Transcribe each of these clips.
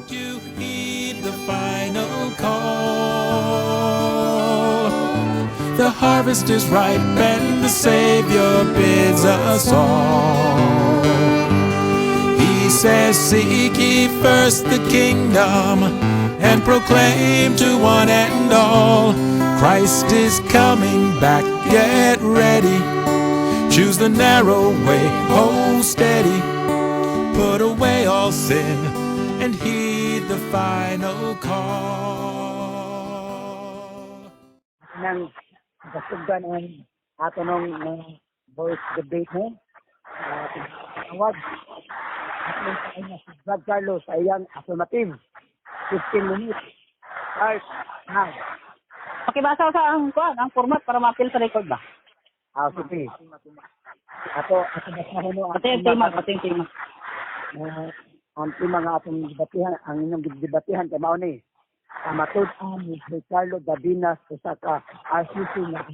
You heed the final call. The harvest is ripe and the Savior bids us all. He says, seek ye first the kingdom and proclaim to one and all, Christ is coming back, get ready. Choose the narrow way, hold steady. Put away all sin and heed the final call. Nang kasugdan ang ato nung voice debate mo. Tawag. Ato sa kanya si Brad Carlos sa iyang affirmative. 15 minutes. Start now. Pakibasa sa ang format para ma-appeal sa record ba? Sige. Ato basta mo Pati yung tema. ang tema nga atong debatihan, ang inyong debatihan kay mao ni matud-an ni Ricardo Davinas usa ka RCC na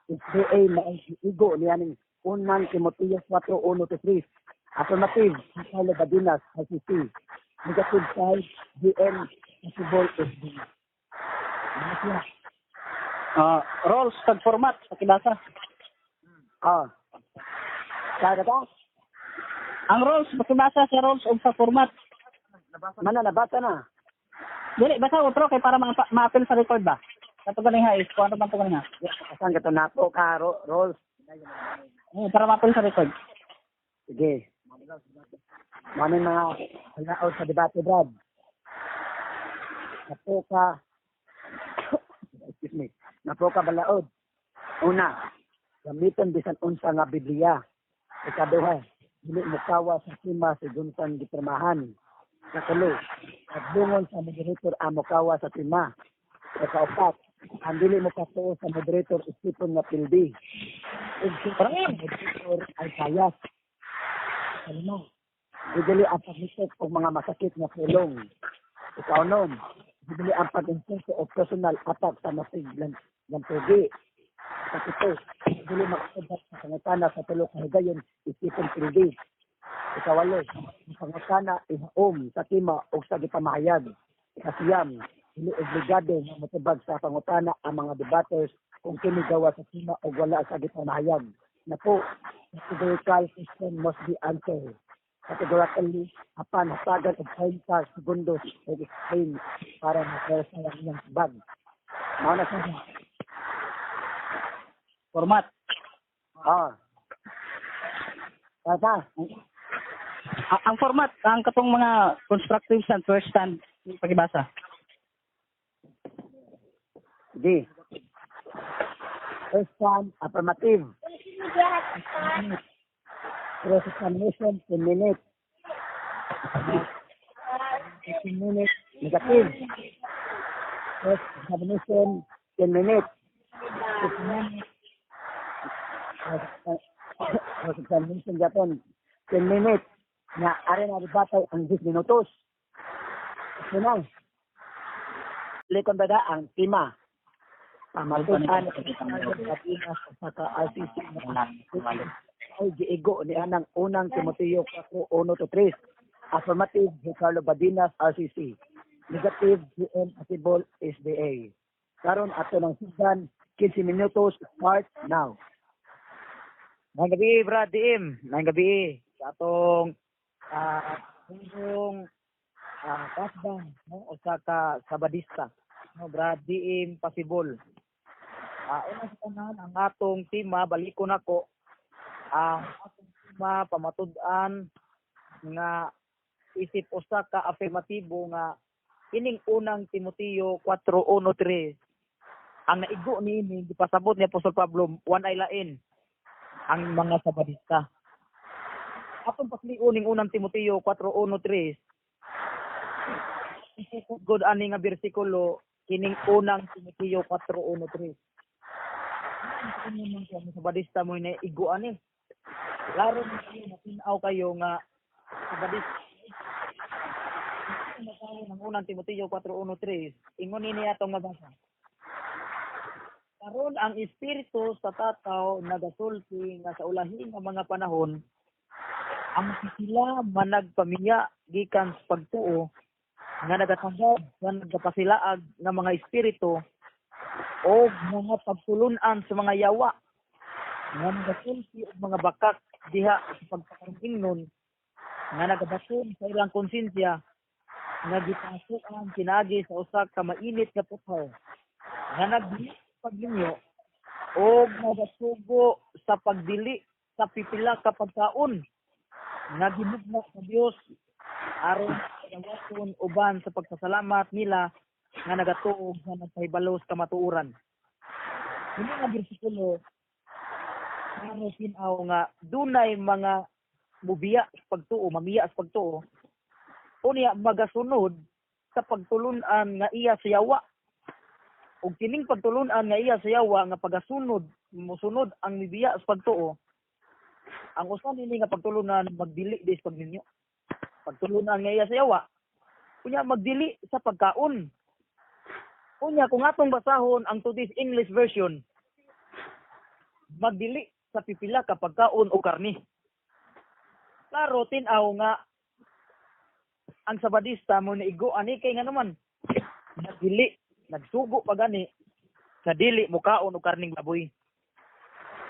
SDA na igo niyaning unang Timoteo 4:1-3. Affirmative, Ricardo Davinas RCC. Negative side, GM possible SDA. Roles tag format pakibasa. Kaya ka? Ang roles pakibasa sa roles og sa format. Nabasa na. Dili basa otro kay para ma-appeal sa record ba? Kato ganing ha, is kuno man to ganing ha. Saan ka to napo ka, Rolls? Para ma-appeal sa record. Sige. Manin mga halaod sa debate, Brad. Napo ka, excuse me, napo ka balaod. Una, gamiton bisan unsa nga Biblia. Ikaduha, dili mukawa sa sima sa gunsan gipermahan. Katulo, pagbungon sa moderator ang mukawa sa sima. Ikaupat, ang dili mo katuo sa moderator isipon nga pildi. Ug sa moderator ay kayas. Kalima, dili ang paghisot og mga masakit nga pulong. Ikaunom, dili ang pag-insulto o personal attack sa masiglan ng tugi. Kapito, dili makasabot sa pangutana sa tulo ka higayon isipon pildi. Ikawalo, ang pangutana ihaom sa tima o sa gipamahayag. Ikasiyam, dili obligado na matubag sa pangutana ang mga debaters kung kini gawa sa tima o wala sa gipamahayag. Na po, categorical question must be answered. Categorically, apan hasagan og 30 segundos o explain para maklasa ang inyong bag. Mao na sa Format. Tata, Ang format, ang katong mga constructive stand, first stand, pakibasa. sige. First one, affirmative. Cross examination, 10 minutes. 15 minutes, negative. Cross examination, 10 minutes. 15 minutes. Cross examination Japan, 10 minutes. Na ari na batay ang 10 minutos. Ito na. Likon ba ang tema? Pamatutan sa RCC ay giigo ni anang unang Timoteo 4:1-3. Affirmative, Ricardo Badinas, RCC. Negative, GM Possible, SDA. Karon ato ng sigan, 15 minutos, start now. Ngayong gabi, Brad Dim. Ngayong gabi. Sa atong kung kasbang o sa sabadista. No, Brad Dim, possible. Una sa tanan, ang atong tema, balikon ako, ang atong tema, pamatud-an, nga isip usa ka afirmatibo nga ining unang Timoteo 4:1-3 ang naigo niini gipasabot ni Apostol Pablo one ay lain ang mga sabadista. Atong pasliun ning unang Timoteo 4:1-3 good ani nga bersikulo kining unang Timoteo 4:1-3. Ang sabadista mo na igo ani. Laro ni natinaw kayo nga sabadista ng unang Timoteo 4:1-3 ingon ini atong mabasa. Karon ang espiritu sa tataw nagasulti nga sa ulahin nga mga panahon ang sila managpamiya gikan sa pagtuo nga nagatanggap nga nagapasilaag ng mga espiritu o mga pagtulunan sa mga yawa nga nagasulti og mga bakak diha sa pagpakaringnon nga nagabaton sa ilang konsensya nga gipasukan pinagi sa usa ka mainit nga putaw nga nagdili paglinyo o nagasugo sa pagdili sa pipila ka pagkaon nga ginugma sa Dios aron pagawaton uban sa pagsasalamat nila nga nagatuog nga nagpahibalo sa kamatuoran. Ini nga bersikulo ano sinaw nga dunay mga mubiya sa pagtuo, mamiya sa pagtuo. Unya magasunod sa pagtulunan nga iya sa yawa. Ug kining pagtulunan nga iya sa yawa nga pagasunod, mosunod ang mibiya sa pagtuo. Ang usa nini nga pagtulunan magdili dis pagninyo. Pagtulunan nga iya sa yawa. Unya magdili sa pagkaon. Unya kung atong basahon ang today's English version, magdili sa pipila ka pagkaon o karni. Klaro tin-aw nga ang Sabadista mo naigo ani kay nga naman nagdili, nagsugo pa gani sa dili mo kaon og karning baboy.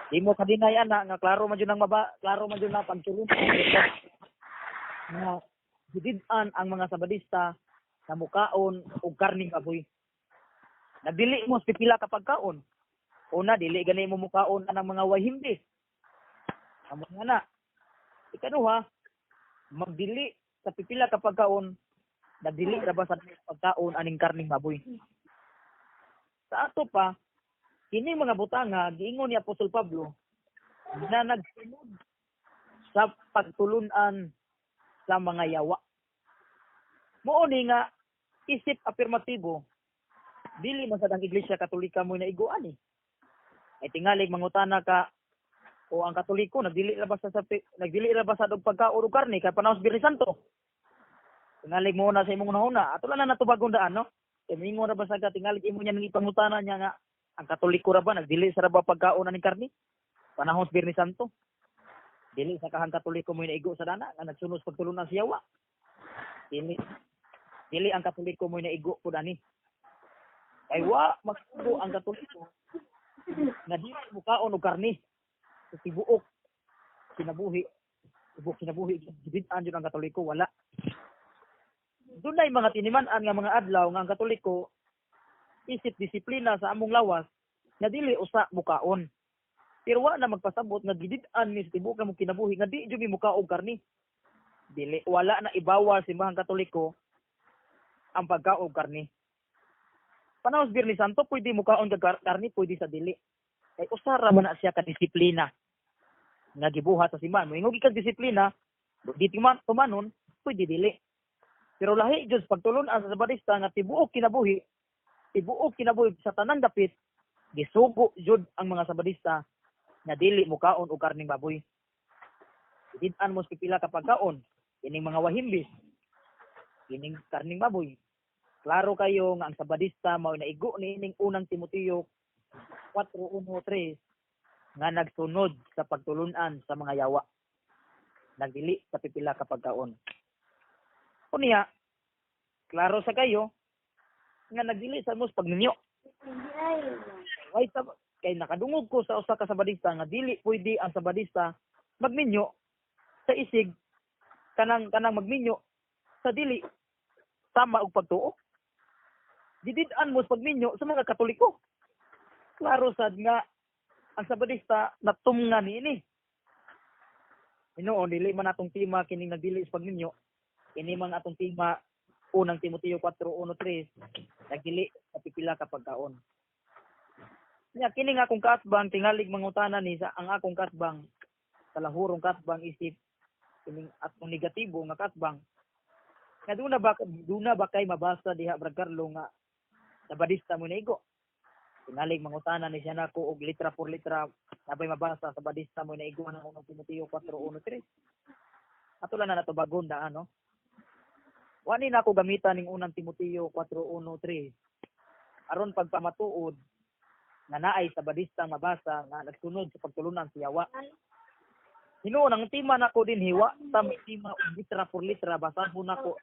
Di mo kadinay ana nga klaro man jud ang klaro man jud na pagtulon nga gidid-an ang mga Sabadista na mukaon og karning baboy. Nagdili mo sa pipila ka pagkaon. Una, dili gani mo mukaon ang mga wahimbi. Amo nga na. Ikaduha, magdili sa pipila ka pagkaon, nagdili ra ba sa pagkaon aning karning baboy. Sa ato pa, kini mga butanga giingon ni Apostol Pablo na nagsunod sa pagtulunan sa mga yawa. Mao ni nga isip afirmatibo dili man sad ang Iglesia Katolika mo naigo ani. Ay tingali mangutana ka o ang Katoliko nagdili ra ba sa og pagkaon og karne kay panahon sa Biyernes Santo. Tingali mo na sa imong una. Ato lang na natubagon daan no. Kay mingon ra ba sa tingali imo nya nang ipangutana niya nga ang Katoliko ra ba nagdili sa ra ba pagkaon aning karne panahon sa Biyernes Santo. Dili sa kahang Katoliko mo naigo sa dana nga nagsunod sa pagtulunan sa yawa. Dili ang Katoliko mo naigo pud ani. Ay wa magsugo ang Katoliko nga dili mo kaon og karne sa tibuok kinabuhi gibid-an jud ang Katoliko wala. Dunay mga tiniman-an nga mga adlaw nga ang Katoliko isip disiplina sa among lawas nga dili usa mo kaon. Pero wa na magpasabot nga gibid-an ni sa tibuok nga mo kinabuhi nga di jud mi mo kaon og karne. Dili wala na ibawa si mahang Katoliko ang pagkaon og karne. Panahon sa Biyernes Santo, pwede mo kaon kag karne, pwede sa dili. Kay usara man na siya ka disiplina nga gibuhat sa simbahan. Moingon kag disiplina, di tumanon, pwede dili. Pero lahi jud pagtulon sa Sabadista nga tibuok kinabuhi sa tanang dapit, gisugo jud ang mga Sabadista nga dili mo kaon og karning baboy. Did-an mo pipila ka pagkaon, kining mga wahimbis, kining karning baboy. Klaro kayo nga ang Sabadista mao naigo niining unang Timoteo 4:1-3 nga nagsunod sa pagtulunan sa mga yawa. Nagdili sa pipila ka pagkaon. Unya, klaro sa kayo nga nagdili sa mus pagninyo. Kay nakadungog ko sa usa ka Sabadista nga dili pwede ang Sabadista magminyo sa isig kanang magminyo sa dili sama og pagtuo. Didid-an mo sa pagminyo sa mga Katoliko. Klaro sad nga ang Sabadista natumngan niini. Hinuon dili man atong tema kining nagdili sa pagminyo. Kini man atong tema unang Timoteo 4:1-3 nagdili sa pipila ka pagkaon. Nya kini nga akong kasbang tingalig mangutana ni sa ang akong kasbang sa lahurong kasbang isip kining atong negatibo nga kasbang. Nga duna ba kay mabasa diha Brad Carlo nga Sabadista mo naigo. Tingalig mangutana ni siya nako og litra por litra sabay mabasa Sabadista mo naigo ng unang Timoteo 4:1-3. Ato lang na natubagon daan no. Wani na ako gamitan ning unang Timoteo 4:1-3 aron pagpamatuod nga naay Sabadista mabasa nga nagsunod sa pagtulunan sa yawa. Hinuon ang tima nako din hiwa ta may tima litra por litra basahon nako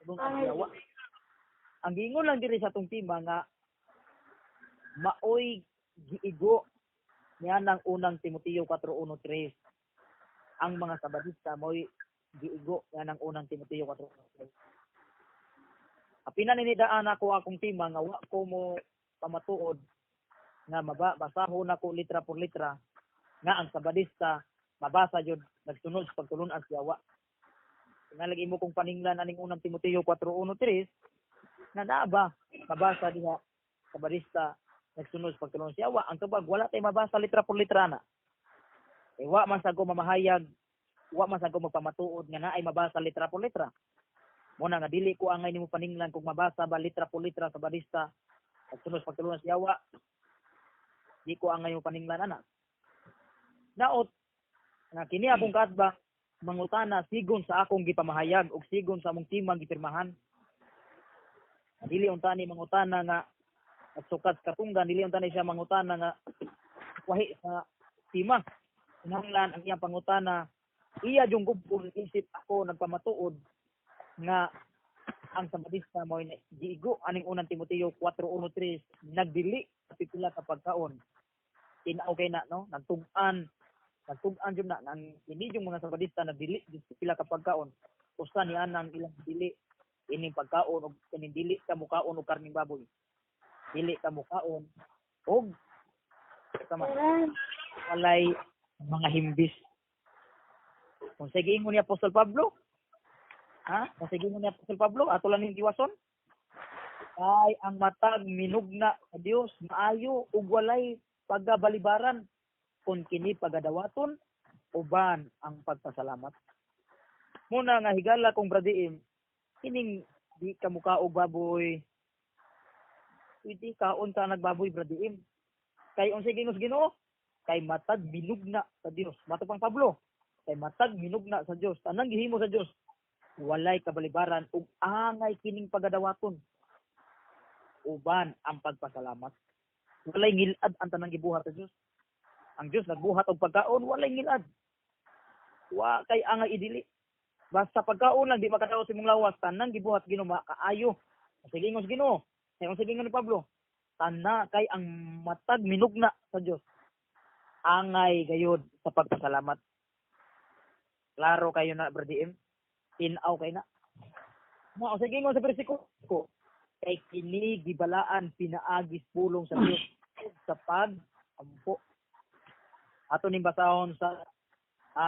dun ang yawa. Ang giingon lang diri sa tong tima nga maoy giigo niya ng unang Timoteo 4:1-3. Ang mga sabadista mo'y giigo niya ng unang Timoteo 4:1-3. Apinan ninidaan ako akong tima nga wa ko mo pamatuod nga basahon nako litra por litra nga ang sabadista mabasa jud nagsunod sa pagtulon-an sa yawa. Tinalagi mo kong paninglan aning unang Timoteo 4:1-3 na naaba mabasa diha sabadista nagsunod sa pagtulon sa yawa. Ang tubag wala tay mabasa litra por litra na. Wa man sa ko mamahayag, wa man sa ko magpamatuod nga naay mabasa litra por litra. Muna nga dili ko angay nimo paninglan kung mabasa ba litra por litra sabadista nagsunod sa pagtulon sa yawa. Di ko angay mo paninglan ana. Naot nga kini akong kasba mangutana sigon sa akong gipamahayag ug sigon sa among timang gipirmahan. Dili unta ni mangutana nga at sukat katunggan dili unta ni siya mangutana nga wahi sa tima. Kinahanglan ang iyang pangutana iya jung gubon isip ako nagpamatuod nga ang sabadista mo giigo aning unang Timoteo 4:1-3 nagdili sa pipila ka pagkaon. Kay na no nagtug-an jud na nang hindi yung mga sabadista nagdili sa pipila ka pagkaon. Usa ni anang ilang dili ining pagkaon og kaning dili ka mukaon og karning baboy. Dili ka mukaon og sama walay mga himbis. Kung sige mo ni Apostol Pablo, kung sige mo ni Apostol Pablo, ato lang ning giwason, ay ang matag minugna sa Dios maayo ug walay pagabalibaran kung kini pagadawaton uban ang pagpasalamat. Muna nga higala kong bradiim, kining di ka mukaog baboy, hindi kaon ka nagbaboy bradiim. Kay unsa Ginoo Ginoo? Kay matag minugna sa Dios. Mato pang Pablo, kay matag minugna sa Dios. Tanang gihimo sa Dios, walay kabalibaran ug angay kining pagadawaton uban ang pagpasalamat. Walay ngilad ang tanang gibuhat sa Dios. Ang Dios nagbuhat og pagkaon, walay ngilad. Wa kay angay idili. Basta pagkaon lang di makadaot sa imong lawas, tanang gibuhat Ginoo makaayo. Sige ngos Ginoo. Kay unsa gingon ni Pablo? Tana kay ang matag minugna sa Dios. Angay gayud sa pagpasalamat. Klaro kayo na bradiim. Tinaw kay na. Mo sige ngos sa bersikulo ko. Kay kini gibalaan pinaagis pulong sa Dios sa pag-ampo. Ato ning basahon sa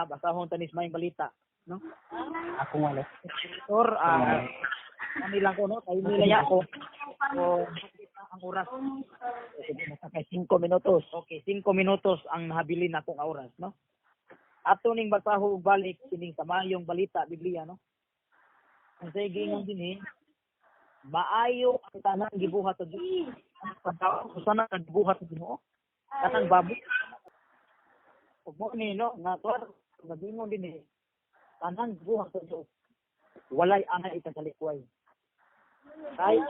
basahon tanis may balita, no? Ako wala. Or nilang ko no, tayo nilaya ko. O ang oras. Kay 5 minutos. Okay, 5 minutos ang nahabilin akong oras, no? Ato ning basaho balik kining sa mayong balita Biblia, no? Ang sige ngon dinhi, maayo ang tanan gibuhat sa Dios. Pagkaon sana nagbuhat sa Ginoo. Katang baboy. Mo ni no nga tuwa nabingon din eh tanan buhat sa Dios walay angay ikasalikway kay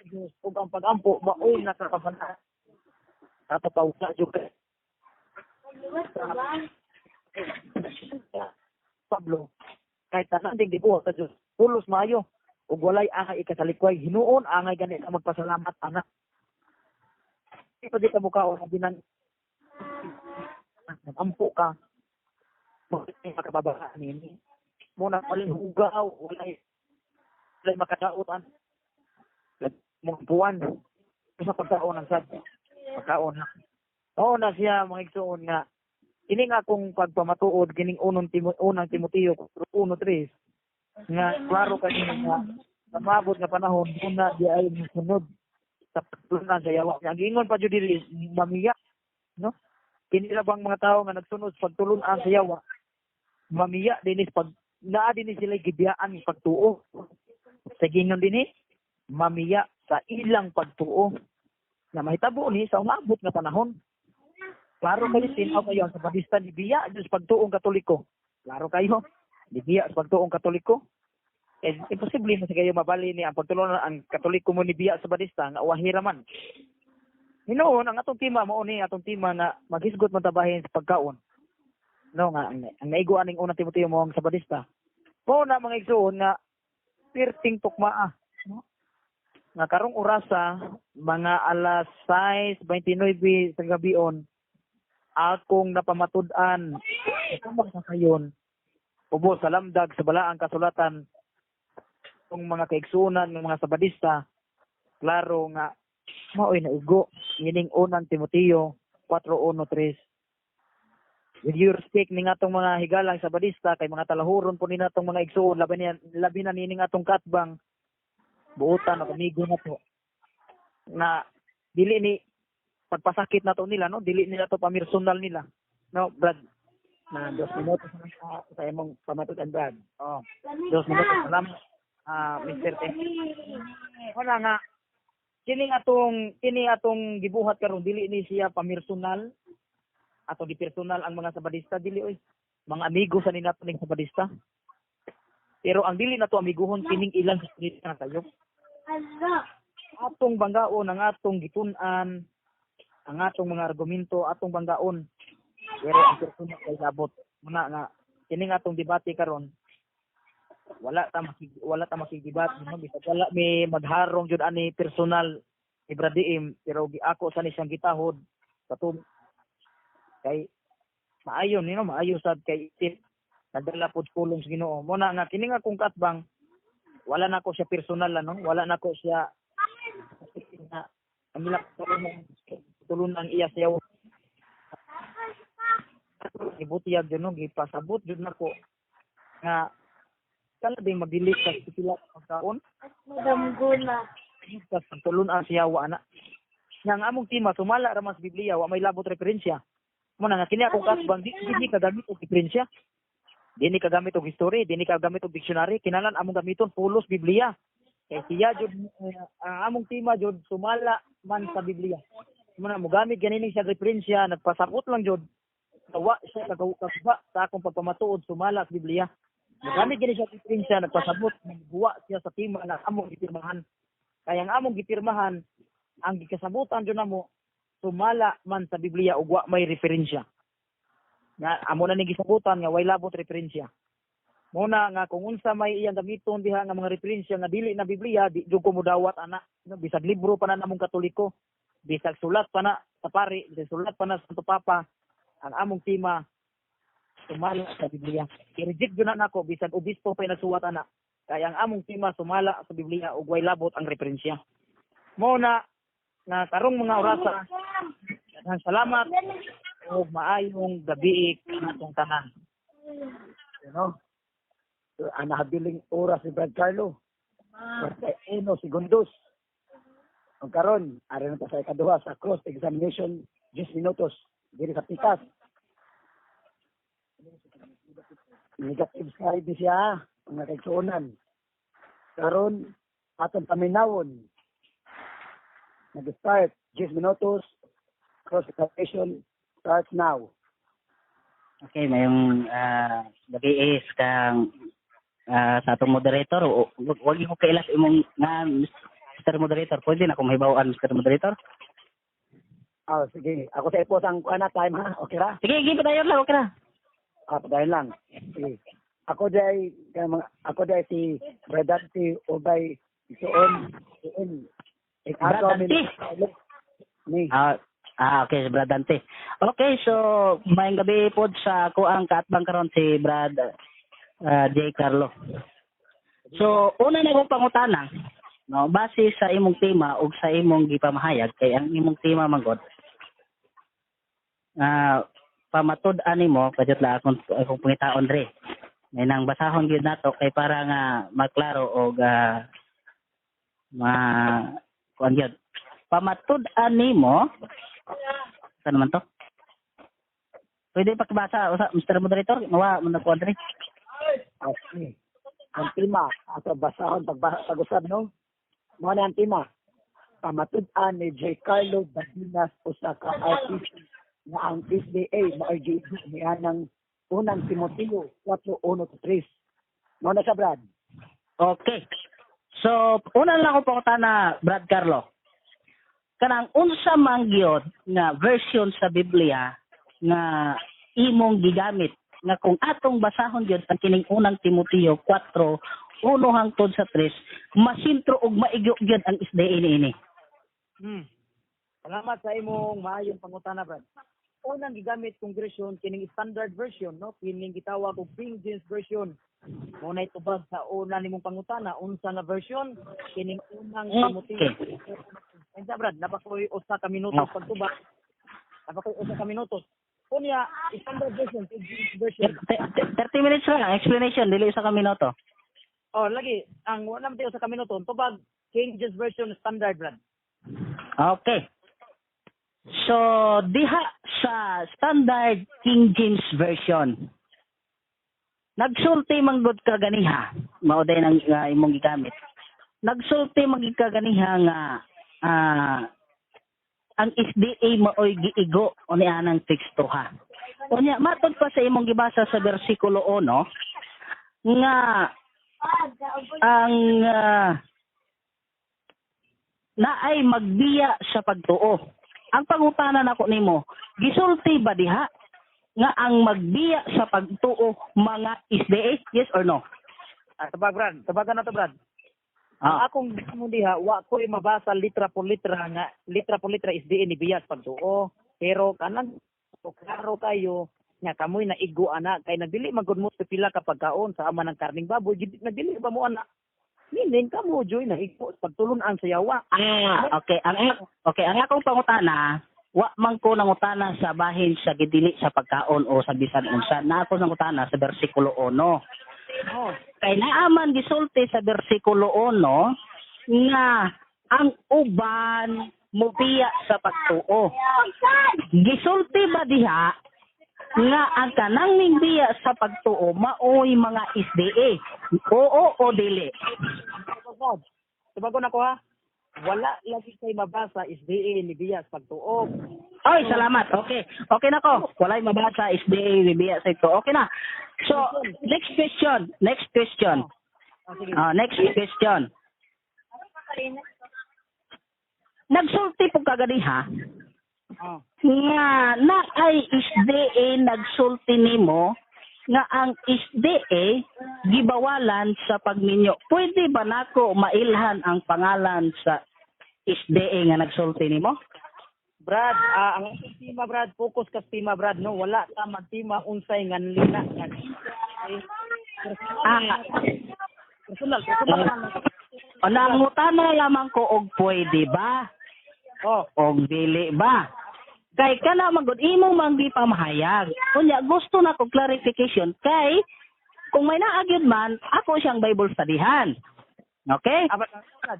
Dios ug ang pagampo maoy nakakabana ato pa usa jud Pablo kay tanan ding gibuhat sa Dios pulos maayo ug walay angay ikasalikway hinuon angay gani ka magpasalamat anak ipadi ka mukaon binan ampo ka bakit makababaan nini muna walay hugaw walay makadautan mga buwan sa pagkaon ng sad pagkaon na oo na siya mga igsoon nga ini nga kung pagpamatuod kining unang Timoteo 1:3 nga klaro kanina nga sa maabot nga panahon muna di ay musunod sa pagtulunan sa yawa ang ingon pa jud diri mamiya no. Kini bang mga tao nga nagsunod sa pagtulon-an sa yawa, mamiya dinis pag naa dinhi sila gibiyaan ng pagtuo. Sa gingon dinhi, mamiya sa ilang pagtuo. Na mahitabo ni sa umabot nga panahon. Klaro kayo tinaw kayo sa Sabadista ni biya sa pagtuong Katoliko. Klaro kayo, ni biya sa pagtuong Katoliko. Imposible mo sa kayo mabali ni ang pagtulon ang Katoliko mo ni biya sa Sabadista nga wahira man. Hinoon ang atong tima mao ni atong tima na maghisgot man tabahin sa pagkaon. no nga ang naigo aning unang Timoteo mo ang Sabadista. Mo na mga igsoon nga perting tukmaa, no? Nga karong orasa mga alas 6:29 sa gabion akong napamatud-an sa kayon ubos sa lamdag sa balaang kasulatan ng mga kaigsunan ng mga Sabadista. Klaro nga maoy naigo ngining unang Timoteo 4:1-3. With your respect ning atong mga higalang Sabadista kay mga talahuron po ni natong mga igsuon labi na nining atong katbang buutan o amigo na to na dili ni pagpasakit na to nila, no, dili nila to pamirsonal nila, no Brad. Na 2 minutos na sa imong pamatudan, Brad. Oh 2 minutos salamat Mr. T. Wala nga kini atong gibuhat karon dili ni siya pamirsonal ato di personal ang mga Sabadista dili oy. Mga amigo sa ninato ning Sabadista. Pero ang dili nato amiguhon kining ilang Sabadista kayo. Atong banggaon ang atong gitun-an, ang atong mga argumento atong banggaon. Pero ang personal kay labot. Muna nga kining atong debate karon wala ta makigdebate, no, bisag wala may magharong jud ani personal Ibrahim, pero ako sa ni siyang gitahod katong kay maayo nino maayo sad kay itin nagdala pod pulong sa Ginoo. Mo na nga kini nga kung katbang wala na ko siya personal no, wala na ko siya na amila tulunan iya sayaw ibutiyag jud no gipasabot jud nako nga kala din magdili sa sila pagkaon madam guna sa tulunan siya wa na nga among tima sumala ra mas Biblia wa may labot referensya. Muna nga kini akong katbang di kagamit og diferensya. Di ni kagamit og history, di ni kagamit og dictionary, kinahanglan among gamiton pulos Biblia. Kay siya jud among tima jud sumala man sa Biblia. Muna mo gamit ganini siya referensya, nagpasabot lang jud. Tawa siya kagwa sa akong pagpamatuod sumala sa Biblia. Mogamit gani siya referensya, nagpasabot, nagbuwa siya sa tima na among gipirmahan. Kaya ang among gipirmahan ang gikasabutan jud namo sumala man sa Biblia ug wa may referensya. Nga amo na ni gisabutan nga way labot referensya. Muna nga kung unsa may iyang gamiton diha nga mga referensya nga dili na Biblia, di jud ko modawat ana. No, bisag libro pa na namong Katoliko, bisag sulat pa na sa pari, bisag sulat pa na sa Santo Papa, ang among tima sumala sa Biblia. I-reject jud na nako bisag obispo pa nagsuwat ana. Kaya ang among tima sumala sa Biblia ug way labot ang referensya. Muna nga karong mga orasa ang salamat o maayong gabi natong tanan. You know? So, ang nahabiling oras si Brad Carlo. 41 segundos. Ang karon, ari na ta sa ikaduha sa cross examination 10 minutos diri sa pikas. Negative side siya ang nakaigsuonan. Karon atong paminawon. Nag-start 10 minutos. Cross examination starts now. Okay, mayong gabi is kang sa atong moderator. Wag ko kailas imong nga Mr. Moderator. Pwede na kung mahibawaan Mr. Moderator? Sige. Ako sa ipos ang kuha na time ha. Okay ra? Sige, padayon lang. Okay na. Padayon lang. Sige. Ako day si Bradante Ubay Isuon. Bradante? Okay, si Brad Dante. Okay, so may gabi po sa kuang kaatbang karon si Brad J. Carlo. So, una na kong pangutana, no, base sa imong tema ug sa imong gipamahayag kay ang imong tema manggod. Pamatud-an nimo kadto la akong pangitaon dre. May nang basahon gyud nato kay para nga maklaro og kuan gyud. Pamatud-an nimo saan naman to? Pwede pakibasa Mr. Moderator? Nawa mo na kuan dre. Okay. Ang tema ato basahon pag-usab no. Mo na ang tema. Pamatud-an ni J. Carlo Basinas usa ka artist nga ang SDA maagi niya ng unang Timoteo 4:1-3. Mo na sa Brad. Okay. So, una lang ako pangutana Brad Carlo. Kanang unsa man gyud nga version sa Biblia nga imong gigamit nga kung atong basahon gyud ang kining unang Timoteo 4:1 hangtod sa 3, masintro og maigyo gyud ang SDA niini. Salamat sa imong maayong pangutana, Brad. Unang gigamit kong version kining standard version, no? Kining gitawag og King James version. Muna itubag sa una nimong pangutana, unsa nga version kining unang Timoteo. Ensa, Brad, napakoy usa ka minutos pagtubag. Napakoy usa ka minutos. Kunya, standard version, King James version. 30 minutes lang explanation dili sa ka minuto. Oh, lagi ang wala man tayo sa ka minuto, tubag King James version standard, Brad. Okay. So, diha sa standard King James version, nagsulti manggod ka ganiha, mao day nang imong gigamit. Nagsulti manggid ka ganiha nga ang SDA maoy giigo o nianang teksto ha. Unya matod pa sa imong gibasa sa bersikulo 1 nga ang naay magbiya sa pagtuo. Ang pangutana nako nimo, gisulti ba diha nga ang magbiya sa pagtuo mga SDA? Yes or no? Tubag, Brad. Tubagan na to, Brad. Ang akong mo diha, wa ko'y mabasa litra po litra SDA ni biyas pagtuo. Pero kanang klaro kayo nga kamoy na igo ana kay nagdili magud mo pila ka pagkaon sa ama ng karning baboy, nagdili ba mo ana? Meaning kamo joy na igo pagtulon-an sa yawa. Okay. Ang akong pangutana, wa man ko nangutana sa bahin sa gidili sa pagkaon o sa bisan unsa. Na ako nangutana sa bersikulo 1. Oh, Kay naaman gisulti sa bersikulo 1 nga ang uban mubiya sa pagtuo. Gisulti ba diha nga ang kanang mingbiya sa pagtuo maoy mga SDA? Oo o dili? tubagon ako ha. Wala lagi kay mabasa SDA ni biyas pagtuo. Oy, salamat. Okay. Okay na ko. Walay mabasa SDA ni biya sa ito. Okay na. So, next question. Next question. Nagsulti po kaganiha nga na ay SDA nagsulti nimo nga ang SDA gibawalan sa pagminyo. Pwede ba nako mailhan ang pangalan sa SDA nga nagsulti nimo? Brad, ang tema, Brad, focus ka tema, Brad, no? Wala ka magtima unsay nganlina nga. Personal. Nangutana lamang ko og pwede ba? Og dili ba? Kay kana magud imong manggi pamahayag. Kunya gusto na ko clarification kay kung may naagyud man ako siyang Bible studyhan. Okay?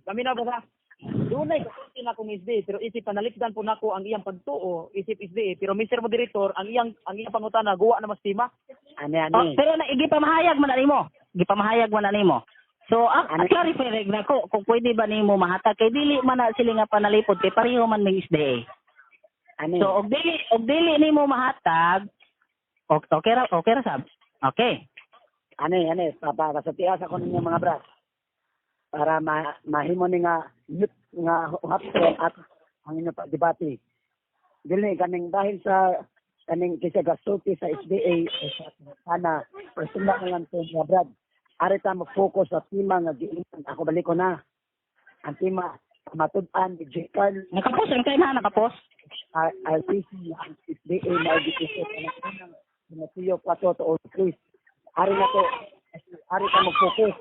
Kami na ba? Dunay kasi na kong SDA pero isip panalikdan po nako ang iyang pagtuo, isip SDA pero Mr. Moderator ang iyang pangutana guwa na mas tima. Pero na igipamahayag man nimo. Gipamahayag man nimo. So, clarify na ko kung pwede ba nimo mahatag kay dili man na sila nga panalipod kay pareho man ning SDA. So, og dili nimo mahatag, okay ra sab. Okay. Para sa tiasa ko ninyo mga bras. Para mahimo ni nga hapon at ang inyo debate. Dili kaning dahil sa kaning kisa gasulti sa SDA sana personal na lang to mga brad. Ari ta mag-focus sa tema nga giingon. Ako balik ko na. Ang tema matud-an ni J. Carl. Nakapos ang time ha, nakapos. RCC ang SDA na education ng Timoteo 4:3. Ari na to. Ari ta mag-focus.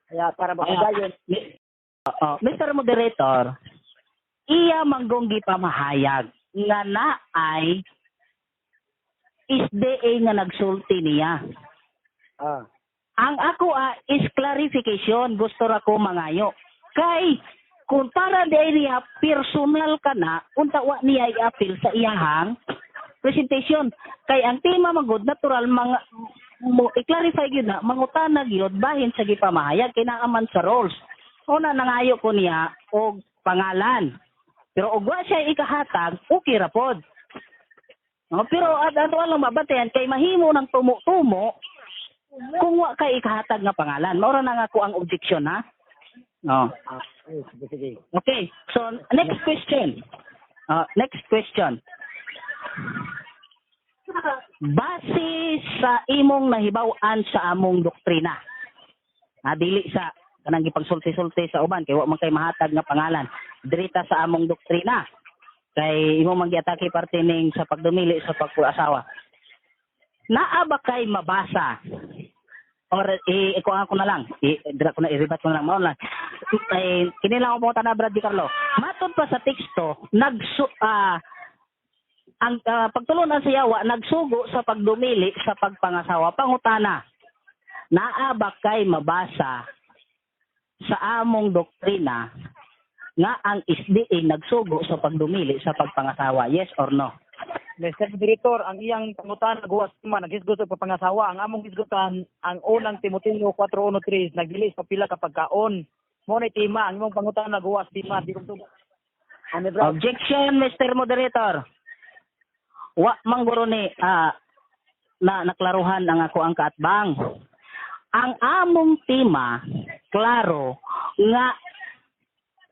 Kaya para makadayon. Mr. Moderator, iya manggong gipamahayag nga naay SDA nga nagsulti niya. Ang ako is clarification, gusto ra ko mangayo. Kay kung para niya personal ka na, unta wa niya i-appeal sa iyahang presentation. Kay ang tema magud natural mga mo i-clarify gyud na mangutana gyud bahin sa gipamahayag kinaaman sa roles. Una nangayo ko niya og pangalan. Pero og wa siya ikahatag, okay ra pod. No, pero ato lang mabatehan kay mahimo ng tumo-tumo kung wa kay ikahatag nga pangalan. Mao ra na nga ko ang objection ha. No. Sige. Okay. So next question. base sa imong nahibaw-an sa among doktrina. Dili sa kanang gipagsulti-sulti sa uban kay wa man kay mahatag nga pangalan. Dirita sa among doktrina. Kay imo man giatake parte ning sa pagdumili sa pagpuasawa. Naa ba kay mabasa or ikuha ko na lang dira ko na i-rebat ko na lang mao lang kini lang ako na Brad Di Carlo matod pa sa teksto ang pagtulunan sa yawa nagsugo sa pagdumili sa pagpangasawa. Pangutana, naa ba kay mabasa sa among doktrina nga ang SDA nagsugo sa pagdumili sa pagpangasawa? Yes or no? Mr. Director, ang iyang pangutan nagawas man naghisgot sa papangasawa. Ang among hisgotan ang unang Timoteo 4:1-3 nagdili sa pila ka pagkaon. Mo ni tema ang imong pangutan nagawas tema di kung tubo. Ano, Brad? Objection, Mr. Moderator. Wa mangguro ni na naklaruhan ang ako ang kaatbang. Ang among tema klaro nga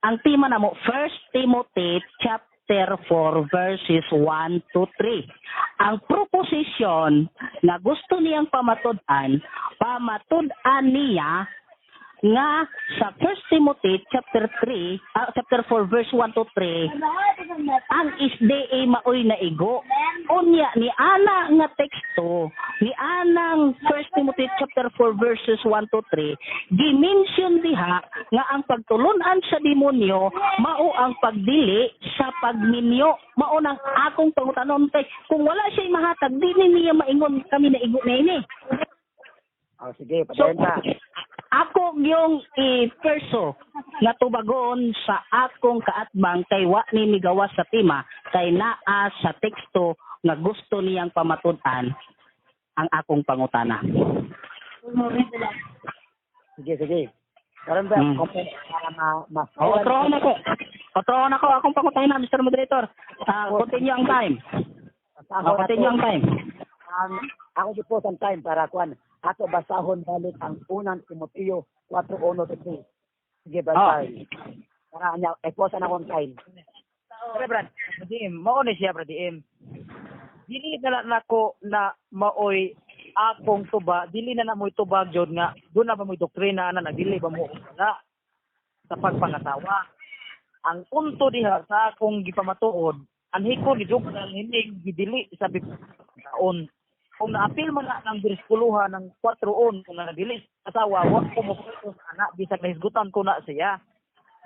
ang tema namo 1 Timothy chapter 4 verses 1-3. Ang proposition na gusto niyang pamatud-an niya nga sa 1 Timothy chapter 4 verse 1-3 ang SDA maoy na igo. Unya ni ana nga teksto ni anang 1 Timothy chapter 4 verses 1-3 dimension diha nga ang pagtulunan sa demonyo mao ang pagdili sa pagminyo. Mao nang akong pangutanon kay kung wala siya mahatag dili niya maingon kami na igo na ini. Sige, So, patenta. ako yung i-perso nga tubagon sa akong kaatbang kay wa ni migawas sa tema kay naa sa teksto nga gusto niyang pamatud-an ang akong pangutana. Sige. Karon ba, para Otroon ako akong pangutana, Mr. Moderator. Continue ang time. Continue ang time. Ako di po sa time para kuan. Ato basahon balik ang unang Timoteo 4:1-3. Sige, Brad. Para anya eposa na akong time. Pero Brad, Brad, mao ni siya Brad. Dili na nako na maoy akong tuba, dili na mo'y tubag jud nga do na ba mo'y doktrina na nagdili ba mo na sa pagpangasawa. Ang punto diha sa akong gipamatuod, anhi ko gidugtan hinig gidili sa taon. Kung na-appeal man na ng bersikulohan ng 4-on kung nagdili sa asawa, wa ko mo sa anak bisag nahisgutan ko na siya.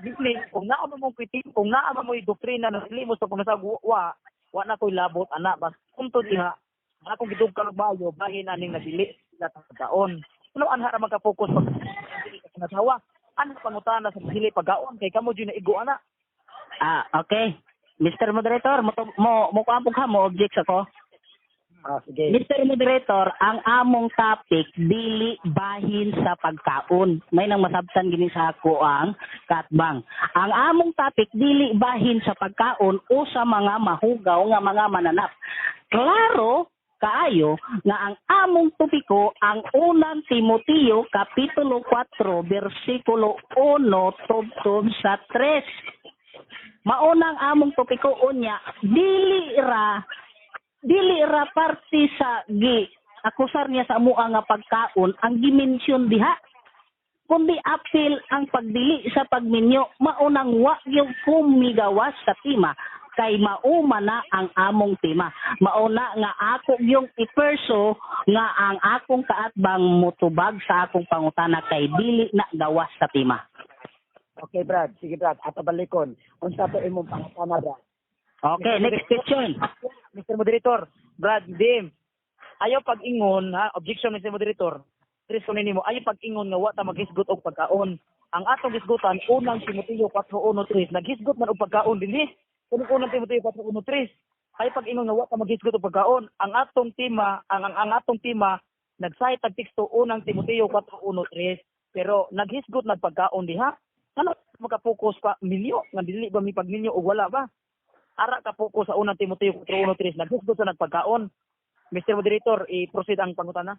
Dili kung naa mo kritik, kung naa mo doktrina na dili mo sa pangasawa, wa na ko'y labot anak bas punto diha akong gidugkang bayo bahin aning nagdili sila sa taon. Ano anha ra magka-focus pag pangasawa? Ano pangutana sa dili pagaon kay kamo jud na igo ana? Okay. Mr. Moderator, mo kampog ha mo object ako. Sige. Mr. Moderator, ang among topic dili bahin sa pagkaon. May nang masabtan gini sa ako ang katbang. Ang among topic dili bahin sa pagkaon o sa mga mahugaw nga mga mananap. Klaro kaayo nga ang among topiko ang unang Timoteo kapitulo 4 bersikulo 1 tubtob sa 3. Maunang among topiko unya dili ra parte sa akusar niya sa amuang nga pagkaon ang dimensyon diha kundi apil ang pagdili sa pagminyo. Maunang wa yung kumigawas sa tema kay mauma na ang among tema. Mauna nga ako yung iperso nga ang akong kaatbang mutubag sa akong pangutana kay dili na gawas sa tema. Okay, Brad. Sige, Brad. Ato balikon. Unsa to imong pangutana, Brad? Okay, next question. Mr. Moderator, Brad, Dim. Ayaw pag-ingon, ha? Objection, Mr. Moderator. Tres ko nimo, ayaw pag-ingon nga wata maghisgot og pagkaon. Ang atong hisgutan, unang Timoteo 4:1-3. Naghisgot man og pagkaon dinhi. Kung unang Timoteo 4:1-3. Ayaw pag-ingon nga wata maghisgot og pagkaon. Ang atong tema, ang atong tema, nagsayt ang teksto unang Timoteo 4:1-3. Pero naghisgot na pagkaon diha. Ano maka-focus pa minyo? Nga dili ba mi pagminyo o wala ba? Ara ka focus sa unang Timoteo 4:1-3. Naghisgot sa nagpagkaon. Mr. Moderator, i-proceed ang pangutana.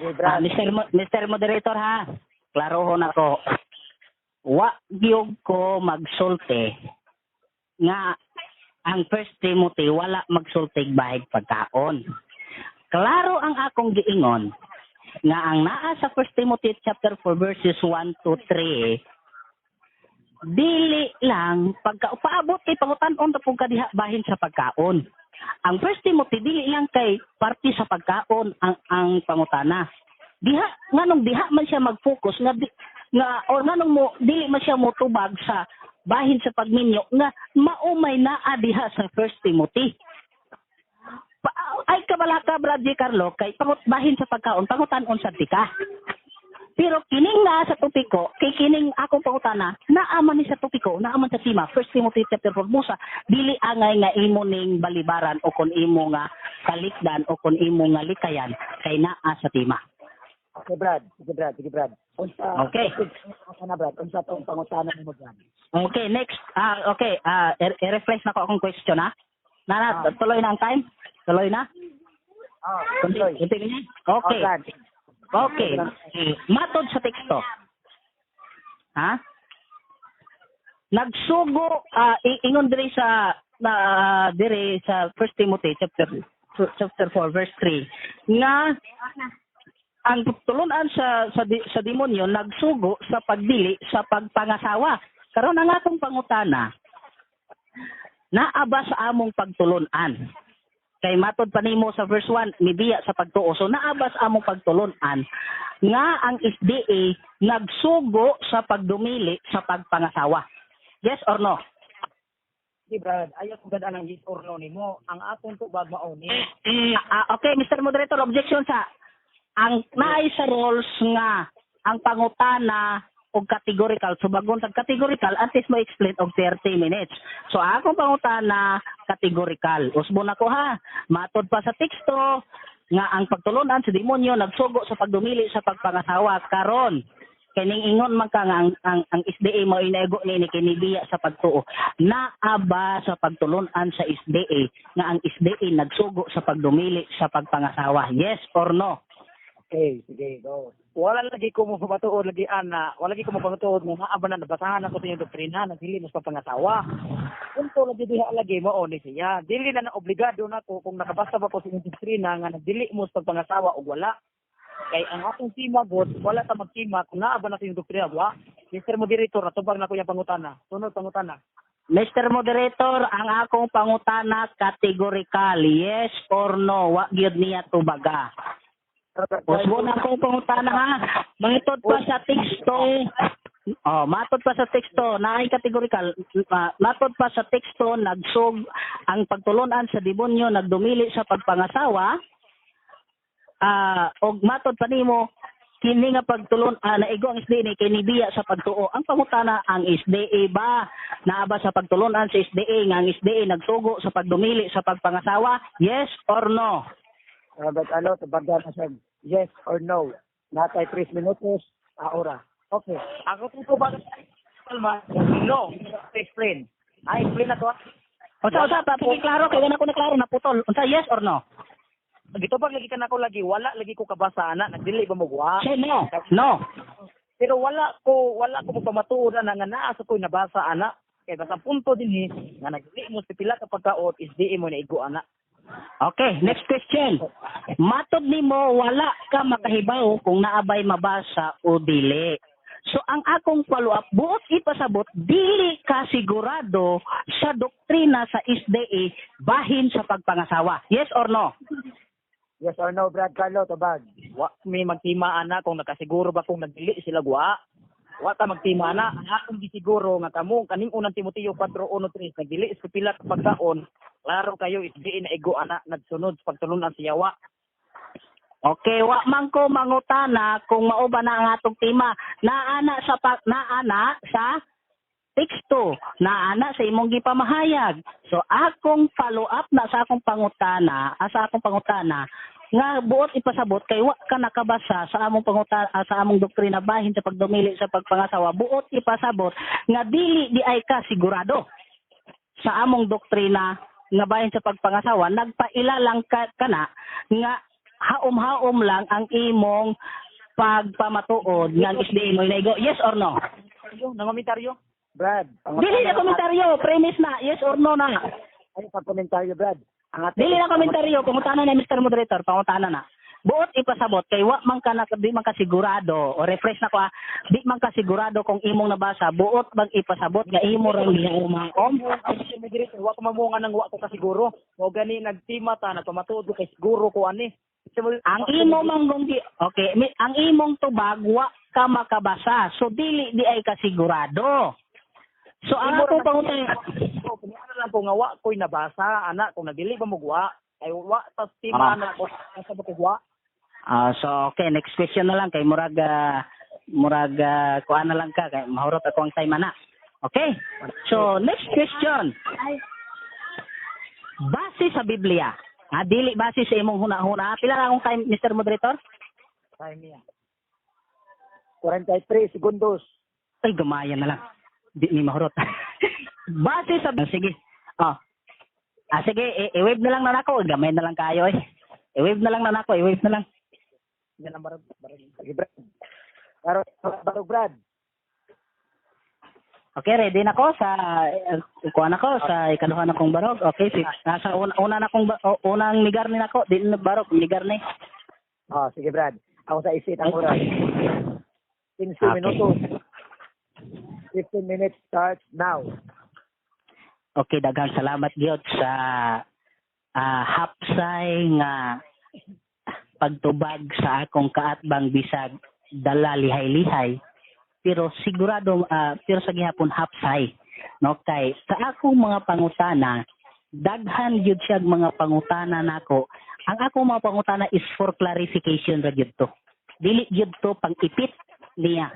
Mr. Moderator ha, klarohon ako. Wa gyud ko magsulti nga ang 1 Timothy wala magsultig bahig pagkaon. klaro ang akong giingon nga ang naa sa 1 Timothy chapter 4 verses 1 to 3 dili lang pagkapaabot kay pangutan-on ta pug kadiha bahin sa pagkaon. Ang 1 Timothy dili lang kay parte sa pagkaon ang pangutana. Diha nganong diha man siya mag-focus nga or nganong mo dili man siya motubag sa bahin sa pagminyo nga maumay naa diha sa 1 Timothy. Ay kabalaka Brad J. Carlo kay bahin sa pagkaon pangutan-on sa tika. Pero kining na sa topiko, kay kining akong pangutana, naaman ni sa topiko, naaman sa tima, 1 Timothy chapter 4 Musa, dili angay nga imo ning balibaran o kun imo nga kalikdan o kun imo nga likayan kay naa sa tima. Okay, Brad. Sige, Brad. Unsa? Okay. Ano, Brad? Unsa tong pangutana mo, Brad? Okay, next. I-refresh na ko akong question ha. Tuloy na ang time? Tuloy na? Tuloy. Continue? Okay. Brad. Okay. Matod sa teksto. Ha? Nagsugo ingon diri sa diri sa 1 Timothy chapter 4 verse 3 nga ang tulunan sa demonyo nagsugo sa pagdili sa pagpangasawa. Karon ang atong pangutana naaba sa among pagtulunan. Kay matod pa nimo sa verse 1, midiya sa pagtuo. So naabas among pagtulunan nga ang SDA nagsugo sa pagdumili sa pagpangasawa. Yes or no? Di Brad, ayaw ko ganda ng yes or no nimo. Ang atong tubag mao ni. Okay, Mr. Moderator, objection sa ang naay sa rules nga ang pangutana og categorical. So bagon sa categorical, antes mo explain og 30 minutes. So akong pangutana categorical. Usbo na ko ha. Matod pa sa teksto nga ang pagtulunan sa demonyo nagsugo sa pagdumili sa pagpangasawa karon. Kining ingon man ka nga ang SDA mo inaigo ni kinibiya sa pagtuo. Naaba sa pagtulunan sa SDA nga ang SDA nagsugo sa pagdumili sa pagpangasawa. Yes or no? Okay, sige, go. Wala lagi ko mo matuod lagi wala lagi ko mo patuod mo maaban na nabasahan ako sa iyong doktrina na dili mo sa pangasawa. Punto lagi diha lagi mao ni siya. Dili na obligado nako kung nakabasa ba ko sa iyong doktrina nga dili mo sa pangasawa o wala. Kay ang atong tima god wala ta magtima kung naaban na sa iyong doktrina wa. Mr. Moderator, natubag na ko yung pangutana. Sunod pangutana. Mr. Moderator, ang akong pangutana categorical. Yes or no? Wa gyud niya tubaga. Usbo na akong pangutana ha. Matod pa sa teksto. Matod pa sa teksto, naay categorical. Matod pa sa teksto, nagsug ang pagtulunan sa demonyo nagdumili sa pagpangasawa. Og matod pa nimo kini nga pagtulon naigo ang SDA ni kinibiya sa pagtuo. Ang pangutana, ang SDA ba naaba sa pagtulunan sa SDA nga ang SDA nagsugo sa pagdumili sa pagpangasawa? Yes or no? But tubagdan na siya. Yes or no? Natay 3 minutos, ora. Okay. Ako tutubag kalma. No, explain. I explain na to. Unsa klaro kay na ko na klaro na putol. Unsa yes or no? Gitubag lagi ka na ko lagi, wala lagi ko kabasa ana, nagdili ba mo wa? Say no. No. Pero wala ko pamatuod na nga naa sa ko'y nabasa ana. Kay basta punto din nga nagdili mo sa pila ka pagkaot is di mo na igo ana. Okay, next question. Matod nimo wala ka makahibaw kung naabay mabasa o dili. So ang akong follow-up, buot ipasabot, dili ka sigurado sa doktrina sa SDA bahin sa pagpangasawa. Yes or no? Yes or no, Brad Carlo, tubag. Wa may magtima ana kung nakasiguro ba kung nagdili sila gwa. Wa ta magtima ana, ang akong gisiguro nga kamo kaning unang Timoteo 4:1-3 nagdili sa pila ka pagkaon. Klaro kayo SDA na igo ana nagsunod sa pagtulunan sa yawa. Okay, wa man ko mangutana kung mao ba na ang atong tema. Naana sa teksto, naana sa imong gipamahayag. So akong follow up na sa akong pangutana, nga buot ipasabot kay wa ka nakabasa sa among pangutana sa among doktrina bahin sa pagdumili sa pagpangasawa. Buot ipasabot nga dili di ay ka sigurado sa among doktrina nga bahin sa pagpangasawa, nagpailalang kana nga haom-haom lang ang imong pagpamatuod ng SDA mo inaigo. Yes or no? Nangomentaryo? Brad. Dili na komentaryo, premise na. Yes or no na. Ay, pag-komentaryo, Brad. Ang ato Dili na komentaryo, pangutana na Mr. Moderator, pangutana na. Buot ipasabot kay wa man ka di man ka sigurado o refresh na ko di man ka sigurado kung imong nabasa buot bang ipasabot nga imo ra giumaom. Wa ko mamunga nang wa ko ka siguro. Mo gani nagtima ta nagpamatuod ko kay siguro ko ani. Ang imo manggong okay, ang imong tubag wa ka makabasa. So dili di ay ka sigurado. So ang ako pangutana ano lang po nga wa ko'y nabasa anak kung nagdili ba mo wa ay wa ta tima anak ko sa ko wa. So okay, next question na lang kay murag kuan na lang ka kay mahurot ako ang time na. Okay? So next question. Base sa Biblia. Dili base sa imong huna-huna. Pila na akong time, Mr. Moderator? Time niya. 43 segundos. Ay, gamayan na lang. Di ni mahurot. Base sa... Sige. Sige, i-wave na lang na ako. Gamay na lang kayo eh. I-wave na lang na ako. I-wave na lang. Yan ang barog. Sige, Brad. Barog, Brad. Okay, ready na ko sa kuan ako sa ikaduha na kong barog. Okay, sa una na kong unang nigar ni nako, di na barog, nigar ni. Sige, Brad. Ako sa isit ang oras. 15 minutos. 15 minutes starts now. Okay, daghang salamat gyud sa hapsay nga pagtubag sa akong kaatbang bisag dala lihay-lihay. Pero sigurado pero sa gihapon hapsay no kay sa akong mga pangutana daghan gyud siya mga pangutana nako. Ang akong mga pangutana is for clarification ra gyud to. Dili gyud to pang-ipit niya.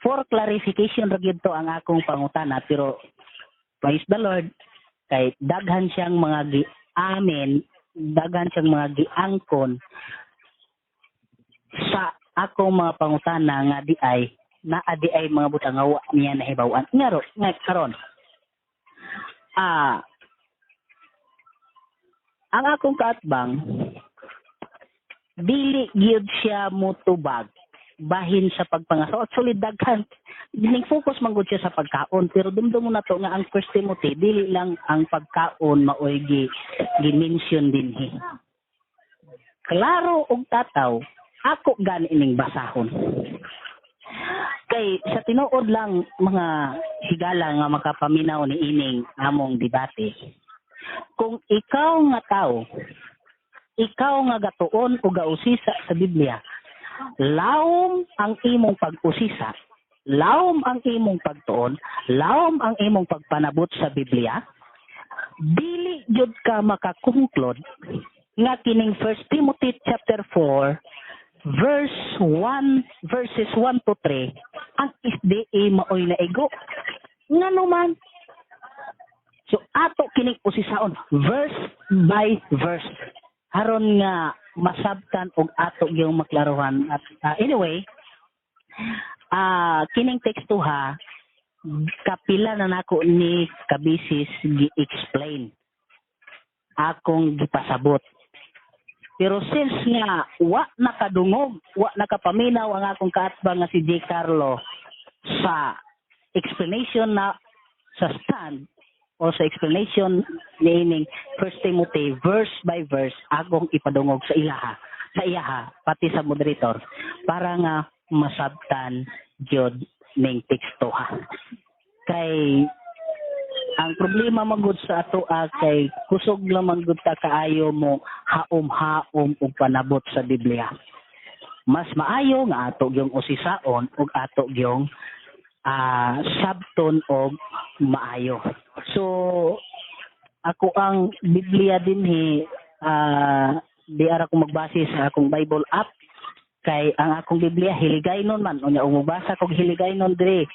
For clarification ra gyud to ang akong pangutana pero praise the Lord kay daghan siyang mga giamen, daghan siyang mga giangkon sa akong mga pangutana nga di ay mga butang nga wa niya nahibawan. Nga karon. Ang akong kaatbang dili gyud siya motubag bahin sa pagpangaso. Actually daghan dining focus man gud siya sa pagkaon pero dumdum mo na to nga ang First Timothy dili lang ang pagkaon maoy gi-mention dinhi. Klaro og tataw ako gani ining basahon. Kay sa tinuod lang mga higala nga makapaminaw ni ining among debate. Kung ikaw nga tao, ikaw nga gatuon o gausisa sa Biblia, lawom ang imong pag-usisa, lawom ang imong pagtuon, lawom ang imong pagpanabot sa Biblia, dili jud ka makakonklud nga kining 1 Timothy chapter 4 verses 1 to 3 ang SDA maoy naigo nga naman. So ato kining usisaon verse by verse aron nga masabtan og ato gyung maklaruhan at anyway kining tekstuha kapila na nako ni kabisis gi-explain akong gipasabot. Pero since nga wa nakadungog, wa nakapaminaw ang akong kaatbang nga si J. Carlo sa explanation na sa stand o sa explanation ni 1 Timothy verse by verse akong ipadungog sa iyaha pati sa moderator para nga masabtan gyud ning tekstuha. Kay ang problema magud sa ato kay kusog lang magud ta kaayo mo haom-haom og panabot sa Biblia. Mas maayo nga ato gyung usisaon ug ato gyung sabton og maayo. So ako ang Biblia dinhi di ara ko magbase sa akong Bible app kay ang akong Biblia hiligaynon man unya umubasa kog hiligaynon dire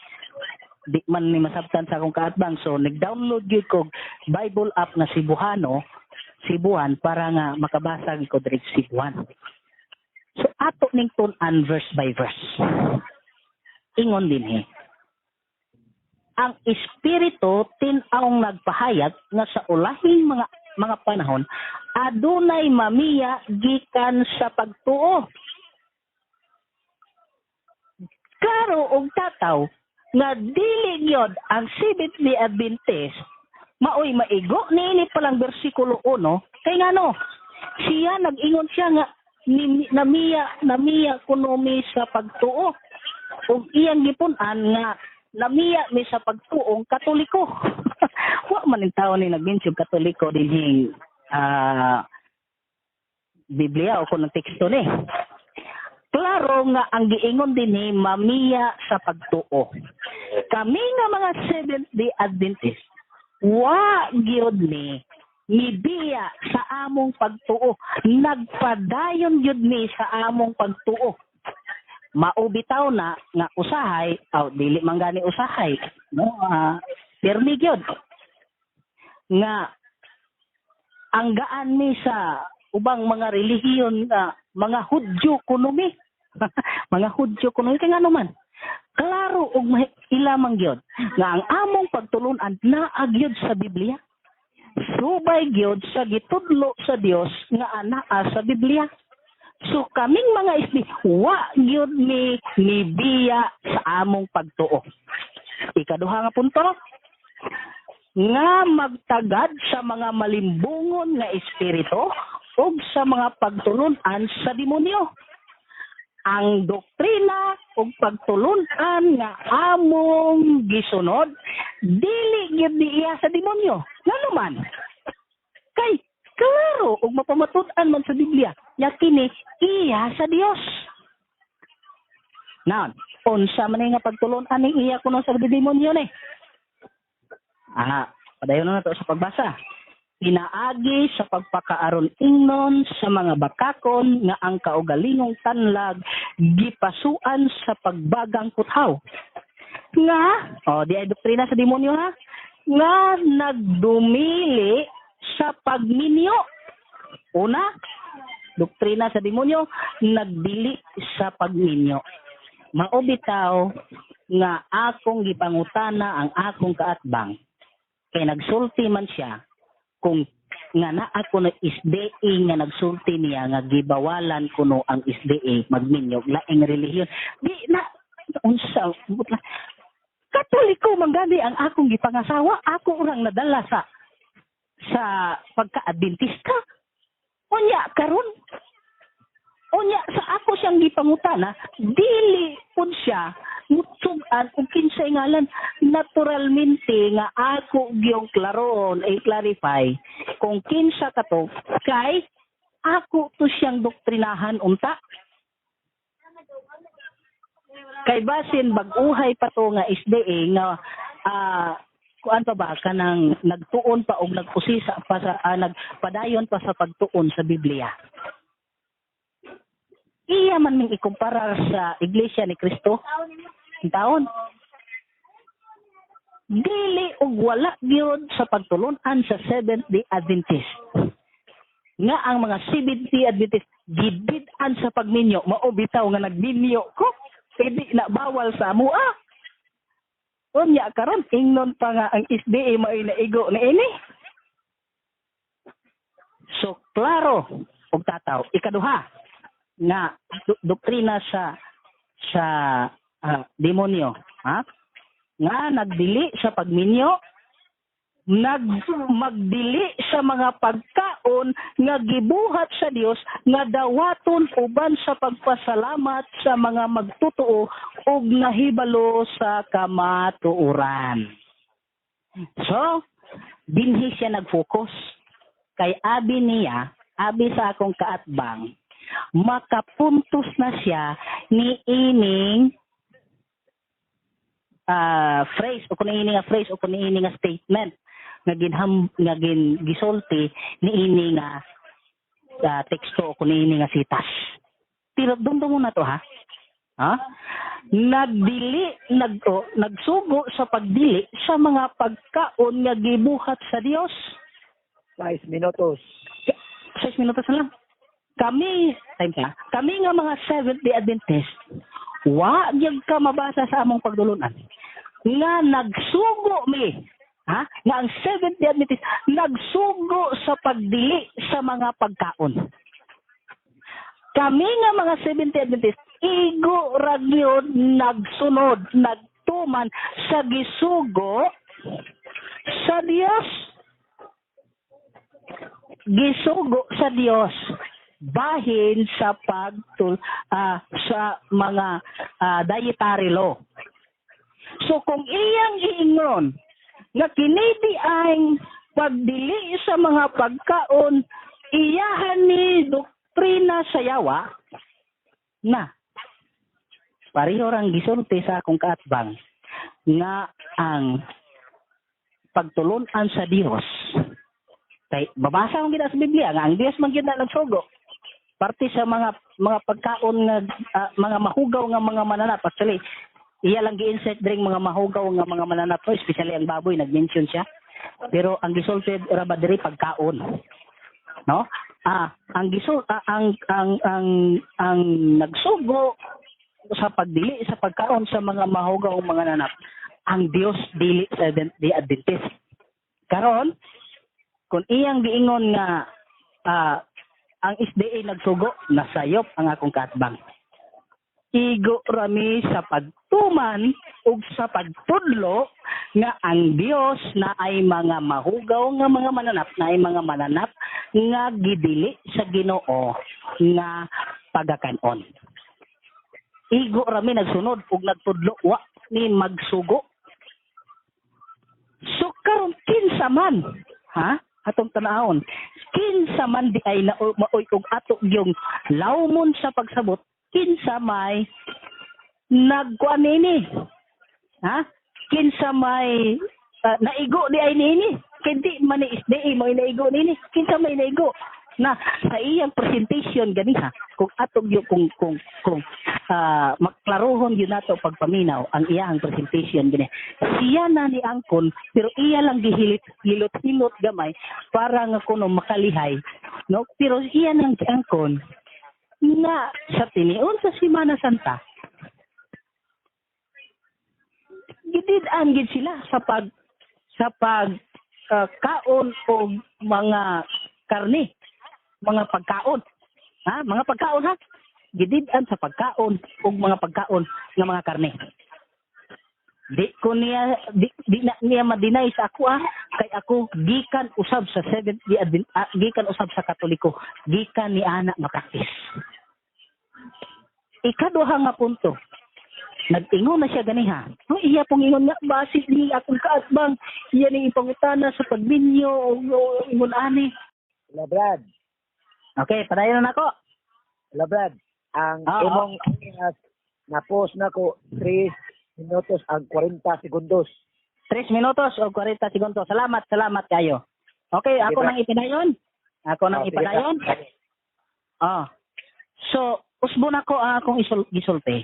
di man ni masabtan sa akong kaatbang so nag-download gyud ko Bible app na Cebuan para nga makabasa ko diri Cebuan. So ato ning tun-an verse by verse. Ingon dinhi. Ang espiritu tin-awng nagpahayag nga sa ulahing mga panahon adunay mamiya gikan sa pagtuo. Klaro og tataw nga dili gyud ang Seventh-day Adventist Maoy maigo niini palang bersikulo 1 kay ngano siya nag-ingon siya nga namiya kuno mi sa pagtuo ug iyang gipun-an nga namiya mi sa pagtuong Katoliko. Wa man in tawo ni nagmention Katoliko dinhi Biblia o kunong teksto ni. Klaro nga ang giingon dinhi mamiya sa pagtuo. Kami nga mga Seventh-day Adventist, wa gyud ni mibiya sa among pagtuo. Nagpadayon gyud ni sa among pagtuo. Maubitaw na nga usahay, dili man gani usahay, no? Permi gyud nga ang gaan mi sa ubang mga relihiyon nga mga Hudyo kuno mi. Mga Hudyo kuno kay ngano man. Klaro og ilamang gyud nga ang among pagtulunan naa gyud sa Biblia. Subay gyud sa gitudlo sa Dios nga anaa sa Biblia. So kaming mga isdi wa gyud ni biya sa among pagtuo. Ikaduha nga punto nga magtagad sa mga malimbungon nga espiritu o sa mga pagtulunan sa demonyo. Ang doktrina o pagtulunan nga among gisunod dili gyud iya sa demonyo. Ngano man? Kay klaro og mapamatud-an man sa Biblia nga kini iya sa Dios. Now, unsa man nga pagtulunan ni iya kuno sa demonyo ni? Padayon na to sa pagbasa. Pinaagi sa pagpakaaron ingnon sa mga bakakon nga ang kaugalingong tanlag gipasuan sa pagbagang puthaw. Nga, di ay doktrina sa demonyo ha? Nga nagdumili sa pagminyo. Una, doktrina sa demonyo, nagdili sa pagminyo. Maobitaw nga akong gipangutana ang akong kaatbang. Kay nagsulti man siya kung nga na ako na SDA nga nagsulti niya nga gibawalan kuno ang SDA magminyog laing relihiyon. Di na unsa Katoliko man gani ang akong gipangasawa, ako urang nadala sa pagka-Adventista. Unya karon sa ako siyang gipangutana, dili pud siya mutsugan kung kinsay ngalan naturalmente nga ako gyung klaron clarify kung kinsa kato kay ako to siyang doktrinahan unta kay basin bag-uhay pa to nga SDA nga kuan pa ba kanang nagtuon pa og nagpusisa pa sa nagpadayon pa sa pagtuon sa Biblia. Iya man ning ikumpara sa Iglesia ni Cristo taon. Dili og wala gyud sa pagtulunan sa Seventh-day Adventist. Nga ang mga Seventh-day Adventist gibid-an sa pagminyo, mao bitaw nga nagminyo ko, pwede na bawal sa mua. Unya karon ingnon pa nga ang SDA may naigo na ini. So klaro og tataw. Ikaduha nga doktrina sa demonyo, nga nagdili sa pagminyo, magdili sa mga pagkaon nga gibuhat sa Dios nga dawaton uban sa pagpasalamat sa mga magtutuo ug nahibalo sa kamatuoran. So, dinhi siya nag-focus kay abi sa akong kaatbang, makapuntos na siya ni ining phrase o kung ini nga phrase o kung ini nga statement nga gisulti ni ini nga teksto o kung ini nga sitas. Pero dumdum mo na to ha? Nagsugo sa pagdili sa mga pagkaon nga gibuhat sa Dios. 5 minutos. 6 minutos na lang. Kami nga mga Seventh-day Adventist, wa gyud ka mabasa sa among pagdulunan nga nagsugo mi, nga ang Seventh-day Adventist nagsugo sa pagdili sa mga pagkaon. Kami nga mga Seventh-day Adventist igo ra gyud nagsunod, nagtuman sa gisugo sa Dios gisugo sa Dios bahin sa sa mga dietary law. So kung iyang giingnon nga kini di ay pagdili sa mga pagkaon iyahan ni doktrina sa yawa na pareho rang gisulti sa akong kaatbang nga ang pagtulon-an sa Dios kay babasa ang gina sa Biblia nga ang Dios man gyud na nagsugo parte sa mga pagkaon nga mga mahugaw nga mga mananap. Actually iya lang gi-insert dring mga mahugaw nga mga mananap, especially ang baboy nag-mention siya. Pero ang gisulted ra ba diri pagkaon. No? Ang nagsugo sa pagdili sa pagkaon sa mga mahugaw mga nanap ang Dios dili sa Adventist. Karon kung iyang giingon nga ang SDA nagsugo nasayop ang akong kaatbang. Igo rami sa pagtuman ug sa pagtudlo nga ang Dios na ay mga mahugaw nga mga mananap na ay mga mananap nga gidili sa Ginoo nga pagakanon. Igo rami nagsunod ug nagtudlo wa ni magsugo. So karon kinsa man atong tanahon kinsa man di ay maoy og ato yung lawmon sa pagsabot kinsa may nagkuan nini kinsa may naigo di ay nini hindi man ni SDA mo inaigo nini kinsa may naigo na sa iyang presentation ganiha kung atog yung kung maklarohon yun nato pagpaminaw ang iyang presentation gani siya na ni angkon pero iya lang gihilot-hilot gamay para nga kuno makalihay no pero iya nang angkon nga sa tinion sa Semana Santa gidid-an gid sila sa kaon o mga karne mga pagkaon mga pagkaon gidid-an sa pagkaon o mga pagkaon nga mga karne di ko niya niya madinay sa ako kay ako gikan usab sa Seventh-day Adventist gikan usab sa Katoliko gikan ni ana nga practice. Ikaduha nga punto nag-ingon na siya ganiha iya pong ingon nga basis ni akong kaatbang iya ni ipangutana sa pagminyo o ingon ani Brad. okay padayon na ako Brad, ang imong na-post na ko 3 minutos ang 40 segundos. 3 minutos o 40 segundos. Salamat kayo. Okay, ako nang ipadayon. So, usbon ako ang akong gisulti.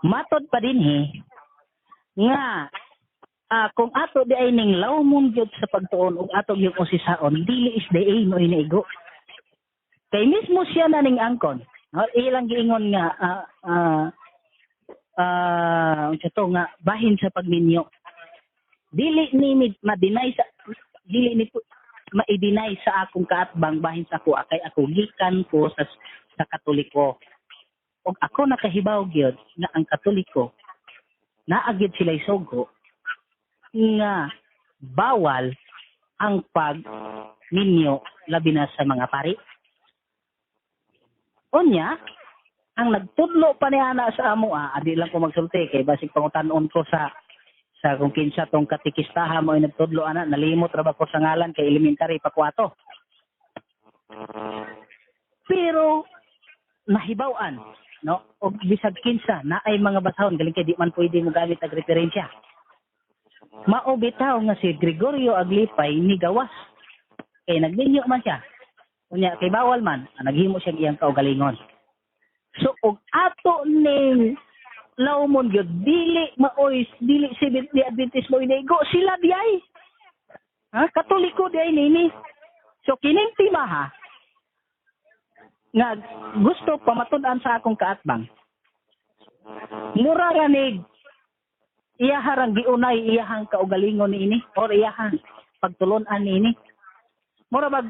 Matod pa din nga kung ato di ay ning lawmon gyud sa pagtuon ug ato gyud usisaon dili SDA mo inaigo. Kay mismo siya na ning angkon. Ilang giingon nga nga bahin sa pagminyo. Dili ni ma-deny sa akong kaatbang bahin sa ako kay ako gikan ko sa Katoliko. Og ako nakahibaw gyud nga ang Katoliko naagid sila isugo nga bawal ang pagminyo labi na sa mga pari. Unya, ang nagtudlo pa ni ana sa amo adi lang ko magsulti kay basig pangutanon ko sa kung kinsa tong katikistaha mo nagtudlo ana nalimot ra ba ko sa ngalan kay elementary pa 4. Pero nahibaw-an no og bisag kinsa na ay mga basahon galing kay di man pwede mo gamit ang referensya. Mao bitaw nga si Gregorio Aglipay ni gawas kay nagminyo man siya. Unya kay bawal man naghimo siya iyang kaugalingon. So og ato ning lawmon gyud dili Seventh-day Adventist mo inaigo sila diay. Katoliko diay nini. So kining tema nga gusto pamatud-an sa akong kaatbang. Mura ranig iyaharang giunay iyahang kaugalingon niini or iyahang pagtulon-an niini. Mura bag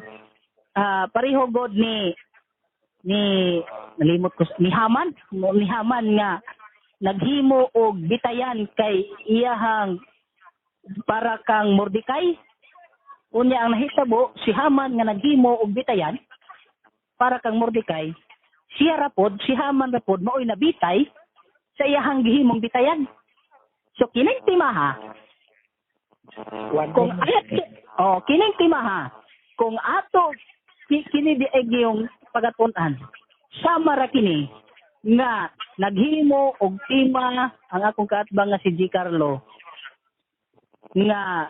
pareho god ni nalimot ko ni Haman nga naghimo og bitayan kay iyahang para kang Mordecai Unya ang nahitabo si Haman nga naghimo og bitayan para kang Mordecai, siya rapod, si Haman rapod maoy nabitay sa iyahang gihimong bitayan. So kining timaha, kung kining timaha, kung ato kini dieg yung pagatunan, sama ra kini nga naghimo og tima ang akong kaatbang nga si G. Carlo nga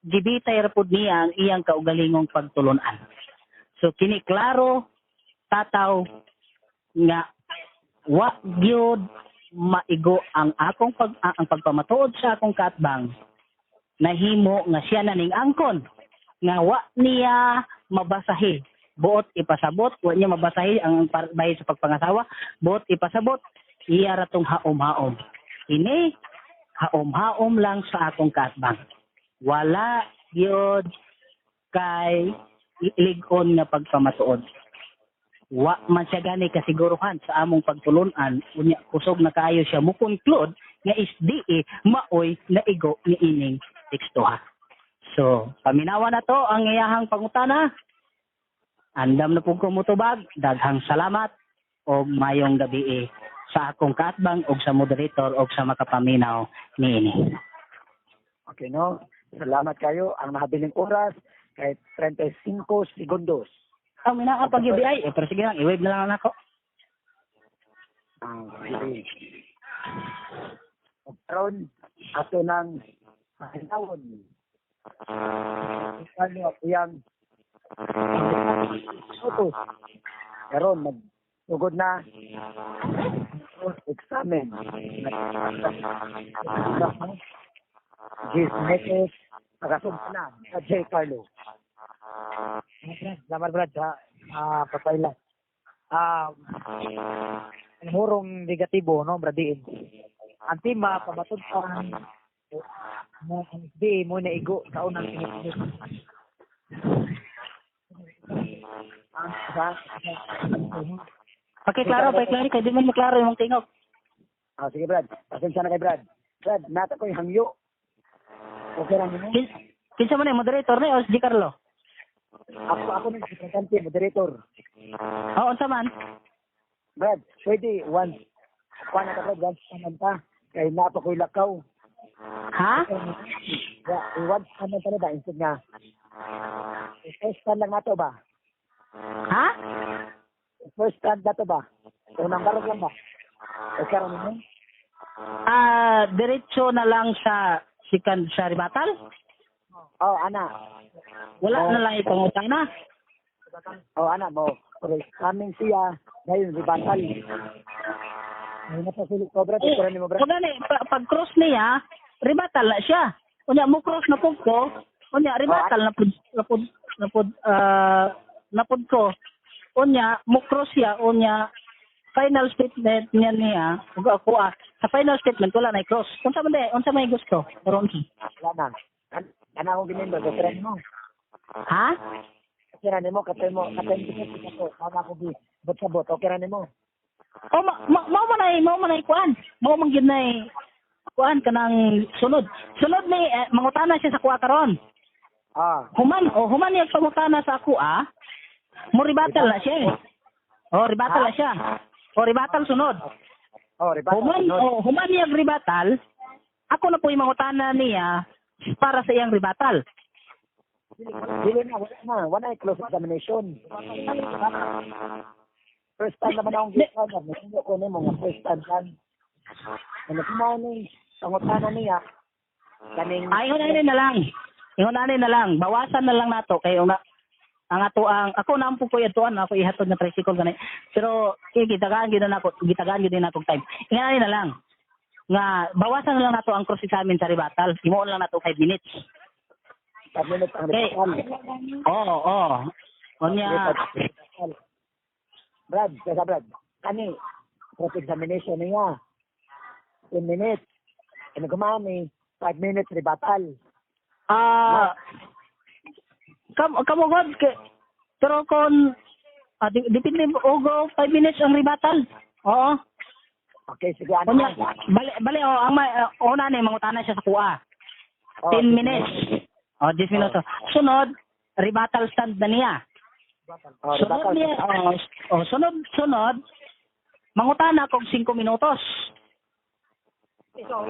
gibitay ra pud niya ang iyang kaugalingong pagtulunan. So kini klaro tataw nga wa gyud maigo ang akong ang pagpamatuod sa akong kaatbang nahimo nga siya naning angkon nga wa niya mabasahi buot ipasabot, wa niya mabasahi ang bahin sa pagpangasawa, buot ipasabot iya ra tong haom-haom. Ini haom-haom lang sa akong kaatbang. Wala gyud kay lig-on nga pagpamatuod. Wa man siya gani kasiguruhan sa among pagtulunan, unya kusog na kaayo siya mo conclude nga isdi maoy naigo ni ining tekstoha. So, paminawa na to ang iyahang pangutana. Andam na pug ko mutubag, daghang salamat o mayong gabi sa akong kaatbang og sa moderator og sa makapaminaw niini. Okay, no? Salamat kayo. Ang nahabiling oras kay 35 segundos. Ang minakapag UBI, pero sige lang, i-wave na lang ako. Okay. Karon ato nang pahinawon. Ano yang karon magsugod na examen. Gis meses nakasugod na sa J. Carlo. Salamat Brad sa papayla. Murong negatibo no Bradiin. Ang tima pamatutan mo ang di mo na igo sa unang pinipili. Pakiklaro kay di man maklaro yung tingog. Sige Brad, pasensya na kay Brad. Brad, nata ko yung hangyo. Okay lang mo? Kinsa man yung moderator ni o si G. Carlo? Ako ng representative, moderator. Oo, unsa man? Brad, pwede, once, kuha na ka Brad, once naman pa, kaya nato ko'y lakaw. Ha? Once naman pa na ba, instead nga, first stand lang nato ba? Ha? First stand nato ba? Unang barog lang ba? O karon mo? Diretso na lang sa sikan sa ribatal? Ana. Wala na lang ipangutana. Ana mo. Coming siya, ngayon, ribatal. May napasilip ko, Brad. Ito ni mo, Brad. Pag-cross niya, ribatal na siya. Unya mo cross na pud ko, unya ribatal na pud ko. Unya mo cross siya, unya final statement niya ug ako sa final statement wala na i-cross. Unsa may gusto? Karon Wala na. Ana akong ginendo, katren mo. ha? Okay ra nimo, katren mo ko. Mama ko gi, bot okay ra nimo. Mao man ay kuan. Mao man gyud nay kuan kanang sunod. Sunod ni mangutana siya sa kuha karon. Human niya pangutana sa ako mo ribatal na siya. Ribatal na siya. Ribatal sunod. Ribatal sunod. Human niya ribatal. Ako na po yung mangutana niya para sa iyang ribatal. Dili na, wala close examination. First time naman akong gitana, hindi ko nimo nga first time lang. Ano ni pangutana niya kaning Ihunanin na lang. Bawasan na lang nato kay ang ato ako na po ko ituan ako ihatod na tricycle ganay. Pero gitagaan gyud din ako time. Ihunanin na lang. Nga bawasan na lang nato ang cross examine sa ribatal. Himuon lang nato 5 minutes. 5 minutes ang Okay. Oo. Onya. Brad, kani cross examination niya 10 minutes. Ano kumani 5 minutes ribatal. Kamo god pero kon depende og 5 minutes ang ribatal. Oo. Okay, sige ano. Bali ang una ni mangutana siya sa kuha. 10 minutes. O, 10 minutos. Sunod, rebuttal stand na niya. Sunod niya, sunod, mangutana kog 5 minutos. Ikaw,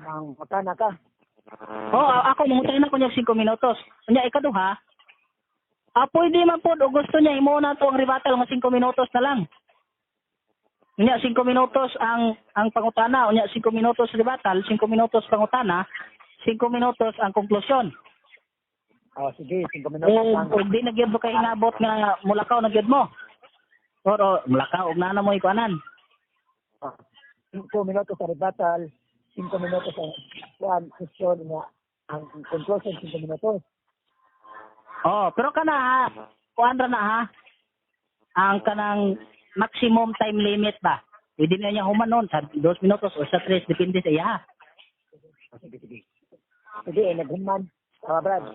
mang matana ka. Ako mangutana ko niya 5 minutos. Unya ikaduha, pwede man po, o gusto niya, imo na to ang rebuttal nga 5 minutos na lang. Unya 5 minutos ang pangutana, unya 5 minutos rebuttal, 5 minutos pangutana, 5 minutos ang konklusyon. Sige, 5 minutos lang. O di nagyod mo kay inabot nga mulakaw nagyod mo. Pero mulakaw og nana mo ikuanan. 5 minutos sa rebuttal, 5 minutos sa question nga ang conclusion 5 minutos. Pero kana ha, kuan ra na ha. Ang kanang maximum time limit ba? Pwede na niya humanon sa 2 minutos o sa 3, depende sa iya. Sige, naghuman. Brad,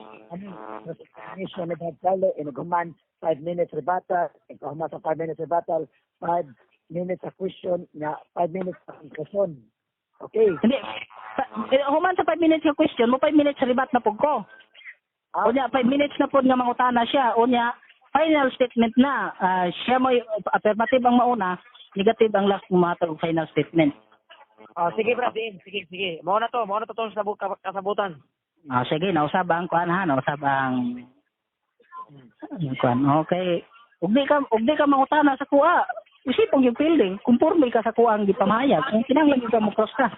mission na Carlo, naghuman 5 minutes rebuttal, ikaw sa 5 minutes rebuttal, 5 minutes sa question, nga 5 minutes sa conclusion. Okay. Hindi. Human sa 5 minutes yung question, mo 5 minutes rebat na pug ko. Unya 5 minutes na pud nga mangutana siya. Unya final statement na. Siya mo affirmative ang mauna, negative ang last matag final statement. Sige brad, sige. Mao na to tong kasabutan. Sige, nausab ang kuan ha, nausab ang kuan. Okay. Ug di ka mangutana sa kuha. Isipong yung fielding, kumpurme ka sa kuha ang gipamahayag. Kung kinahanglan ka mo cross ka.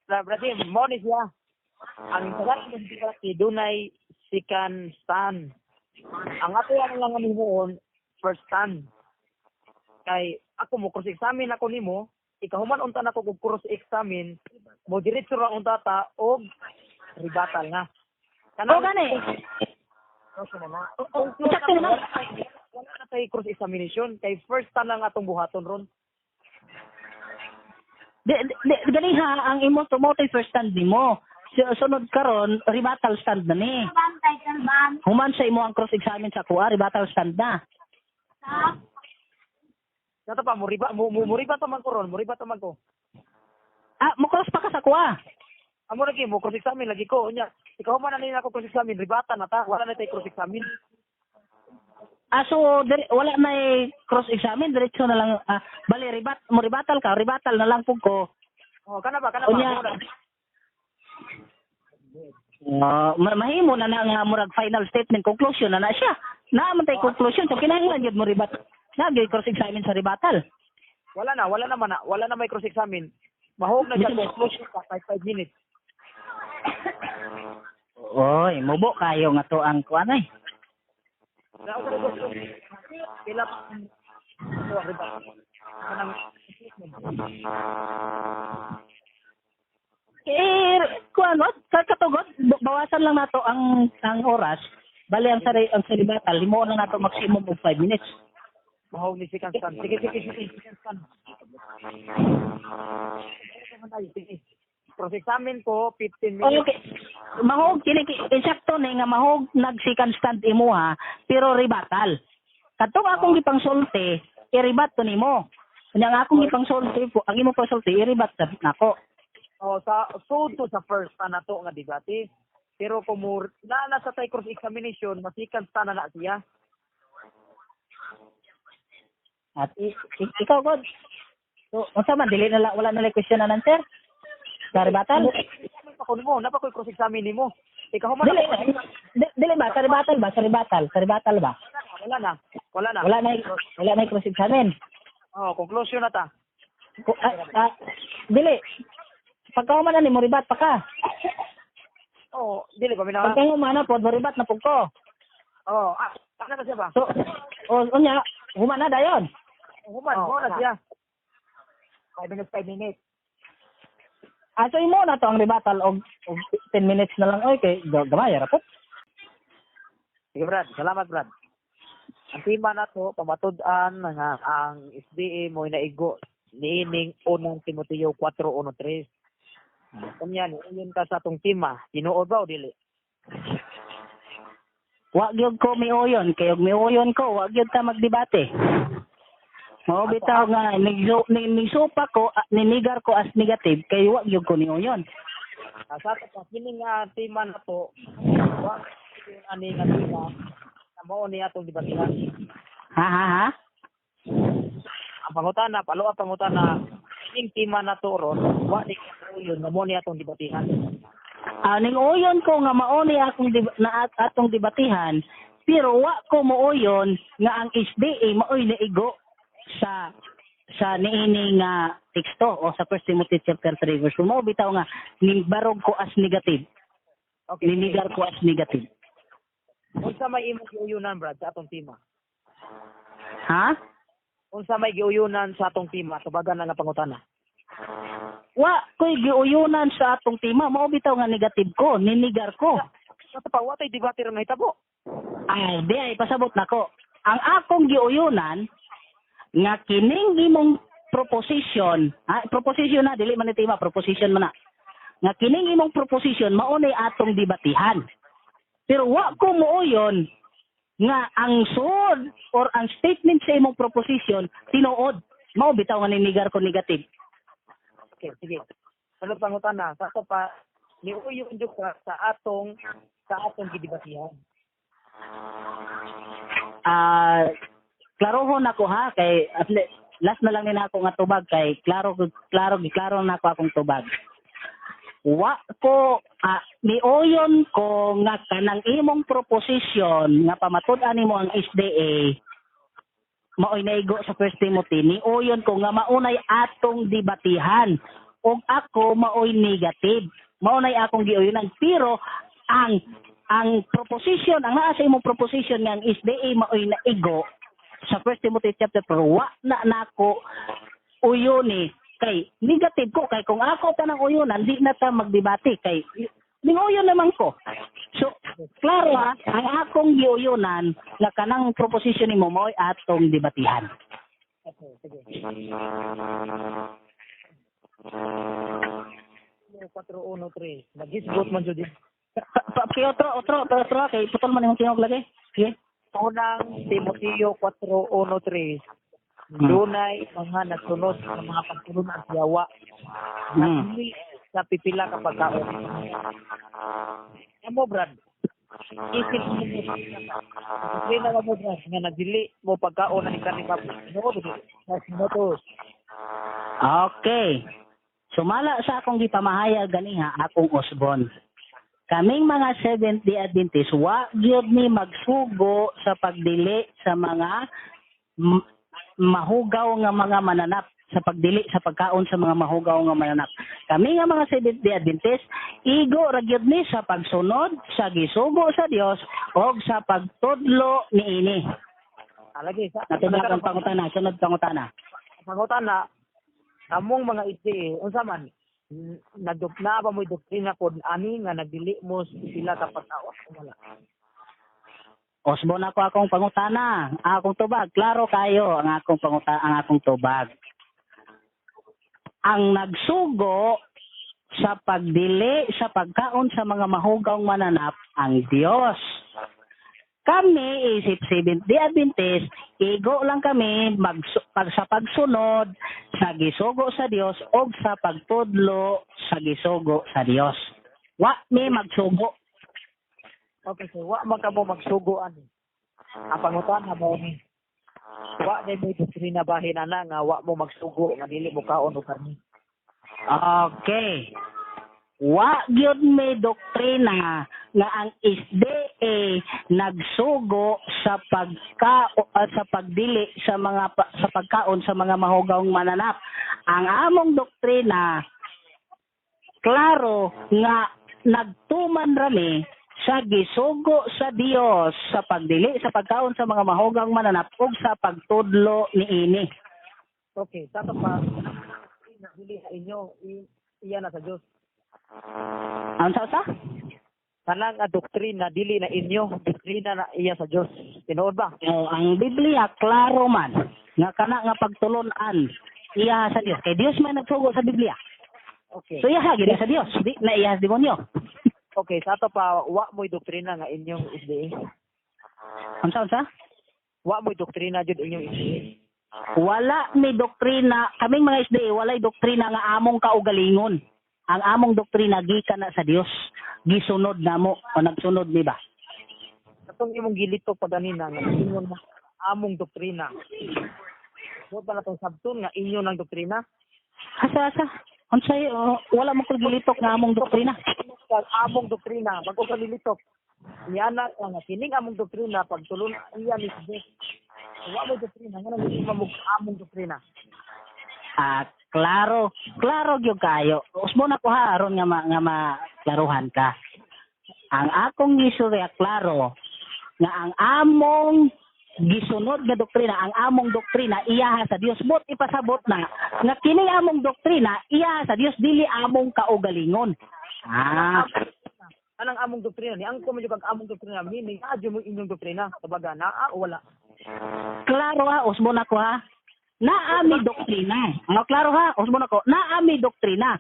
Brad, mo ni siya. Ang sagat ng dikati dunay second stand. Ang ato lang himuon first stand. Kay ako mo cross examine ako nimo, ikahuman unta nako kog cross examine, mo diretso ra unta ta og rebuttal nga. Gani. Sakto na. Wala na tay cross examination kay first stand lang atong buhaton ron. Gani ha, ang imo tumotoy first stand nimo. Sunod karon rebuttal stand na ni. Human sa imo ang cross examine sa kuha, rebuttal stand na. Nato pa mo riba to man ko ron, mo ko. Mo cross pa ka sa kuha. Amo lagi mo cross examine lagi ko unya. Ikaw man na nila ko cross examine, rebuttal na ta, wala na tay cross examine. So wala na cross examine, diretso na lang bali rebuttal na lang pug ko. Kana ba? Mahimo na nga murag final statement conclusion na siya. Naaman tay conclusion so kinahanglan gyud mo rebut. Nagay cross examine sa rebuttal. Wala na may cross examine. Mahog na siya conclusion sa 5 minutes. Oy, mubo kayo nga to ang kuan ay. Pila pa kuan katugot bawasan lang nato ang oras. Bali ang rebuttal limo lang nato maximum of 5 minutes. Mahog ni second stand. Sige. Cross examine ko 15 minutes. Okay. Mahog insakto ni nga mahog nag second stand imo ha, pero rebuttal. Kadtong akong gipangsulti, i-rebat to nimo. Kanya nga akong gipangsulti po, ang imo pasulti i-rebat nako. Sa first stand nato nga debate. Pero kung na sa tay cross examination, second stand na siya. At ikaw god. So, unsa man dili na wala na question and answer? Sa rebuttal? Napakoy cross examine nimo. Ikaw man dili ba sa rebuttal ba? Wala na. Wala na cross examine. Conclusion na ta. Dili. Pagkahuman na ni mo rebat pa ka. Dili pa mina. Pagkahuman na pod mo rebat na pug ko. Ano na siya ba? So, unya, human na dayon. Human na siya. 5 minutes. So imo na to ang rebuttal og 10 minutes na lang kay gamay ra po. Sige Brad, salamat Brad. Ang tema na to pamatud-an nga ang SDA mo inaigo niining unang Timoteo 4:1-3. Kunyan iyon ka sa atong tema, tinuod ba o dili? Wa gyud ko miuyon kay og miuyon ko wa gyud ta magdebate. Mao bitaw nga nigsupa ko ninigar ko as negative kay wa gyud ko niuyon. Sa ato pa kini nga tema na to, wa ani nga tema na mao ni atong debatihan. Ha? Ang pangutana, palo ang pangutana, kining tema na to ron, wa ni yun nga mao ni atong debatihan. Ning uyon ko nga mao ni atong debatihan, pero wa ko mooyon nga ang SDA maoy naigo sa niini nga teksto o sa 1 Timothy chapter 3 verse 1. Mao bitaw nga barog ko as negative. Okay. Ninigar ko as negative. Unsa may imong giuyunan, Brad, sa atong tema? Ha? Unsa may giuyunan sa atong tema? Tubagan na nga pangutana. Wa ko'y giuyunan sa atong tema, mao bitaw nga negative ko, ninigar ko. Sa pa wa tay debate ra nahitabo. Ay, di ay pasabot nako. Ang akong giuyunan nga kining imong proposition, proposition na dili man ni tema, proposition man na. Nga kining imong proposition mao nay atong debatihan. Pero wa ko mooyon nga ang sud or ang statement sa imong proposition tinuod. Mao bitaw nga ninigar ko negative. Okay, sige. Ano pangutana? Sa ato pa niuyon jud ka sa atong gidebatihan. Klarohon ako ha kay last na lang din ako nga tubag kay klaro na ako akong tubag. Wa ko niuyon ko nga kanang imong proposition nga pamatud-an nimo ang SDA maoy naigo sa 1 Timothy, niuyon ko nga maunay atong debatihan ug ako maoy negative. Maunay akong giuyonan pero ang proposition, ang naa sa imong proposition nga ang SDA maoy naigo sa 1 Timothy chapter 4, wa na nako uyoni kay negative ko kay kung ako tanang uyonan di na ta magdebate kay ninguyon naman ko. So klaro ha, ang akong giuyonan nga kanang proposition nimo mo'y atong debatihan. Okay, sige. 413. Nagisgot man jud. Otro kay putol man imong tingog lagi. Sige. Unang Timoteo 4:1-3. Dunay mga nagsunod sa mga pagtulungan sa yawa. Nagili sa pipila ka pagkaon. Amo, Brad. Isip mo mo, Brad, nga nagdili mo pagkaon na ikan ni Papa. Okay. Sumala sa akong gipamahayag ganiha akong Osbon. Kaming mga Seventh-day Adventist, wa gyud ni magsugo sa pagdili sa mga mahugaw nga mga mananap, sa pagdili sa pagkaon sa mga mahugaw nga mananap. Kami nga mga Seventh-day Adventist, igo ra gyud ni sa pagsunod sa gisugo sa Dios o sa pagtudlo niini. Alagi sa Natubag ang pangutana, sunod pangutana. Pangutana, among mga iti, unsa man nagdupna ba mo doktrina pod ani nga nagdili mo sila kapag awas wala. Osbon ako akong pangutana, akong tubag, klaro kayo ang akong pangutana, ang akong tubag. Ang nagsugo sa pagdili sa pagkaon sa mga mahugawng mananap ang Dios. Kami isip Seventh-day Adventist, igo lang kami sa pagsunod sa gisugo sa Dios o sa pagtudlo sa gisugo sa Dios. Wa mi magsugo. Okay, so wa man ka mo magsugo ani. Ang pangutana mo ni wa na mo doktrina bahin ana nga wa mo magsugo nga dili mo kaon og karni. Okay. Wa gyud may doktrina nga ang SDA nagsugo sa sa pagdili sa mga sa pagkaon sa mga mahugawng mananap. Ang among doktrina klaro nga nagtuman rami sa gisugo sa Dios sa pagdili sa pagkaon sa mga mahugawng mananap ug sa pagtudlo niini. Okay, sa pa dili sa inyo iya na sa Dios. Ang sa? Kanang doktrina dili na inyo, doktrina na iya sa Dios. Tinuod ba? Ang Biblia klaro man nga kana nga pagtulon-an iya sa Dios. Kay Dios man nagsugo sa Biblia. Okay. So iya gid sa Dios, di na iya sa demonyo. Okay, sa ato pa wa mo'y doktrina nga inyong SDA. Ang sa? Wa mo'y doktrina jud inyong SDA. Wala may doktrina, kaming mga SDA walay doktrina nga among kaugalingon. ang among doktrina gikan na sa Dios. Gisunod namo o nagsunod ni ba? Katong imong gilito pa ganina nga ingon mo among doktrina. Mo ba natong sabton nga inyo ng doktrina? Asa unsay wala mo ko gilitok nga among doktrina. Kag among doktrina, bago ka nilitok. Niana nga kining among doktrina pagtulon iya ni Dios. Wa mo doktrina, nga nang mo among doktrina. Klaro gyud kayo. Usmo na ko ha aron nga maklaruhan ka. Ang akong gisurya klaro nga ang among gisunod nga doktrina, ang among doktrina iyaha sa Dios. Bot ipasabot na nga kini among doktrina iyaha sa Dios, dili among kaugalingon. Anang among doktrina ni ang ko medyo kag among doktrina meaning adyo mo inyong doktrina kabaga naa o wala. Klaro ha, usmo na ko ha. Naami doktrina. Klaro ha, usmo na ko. Naami doktrina.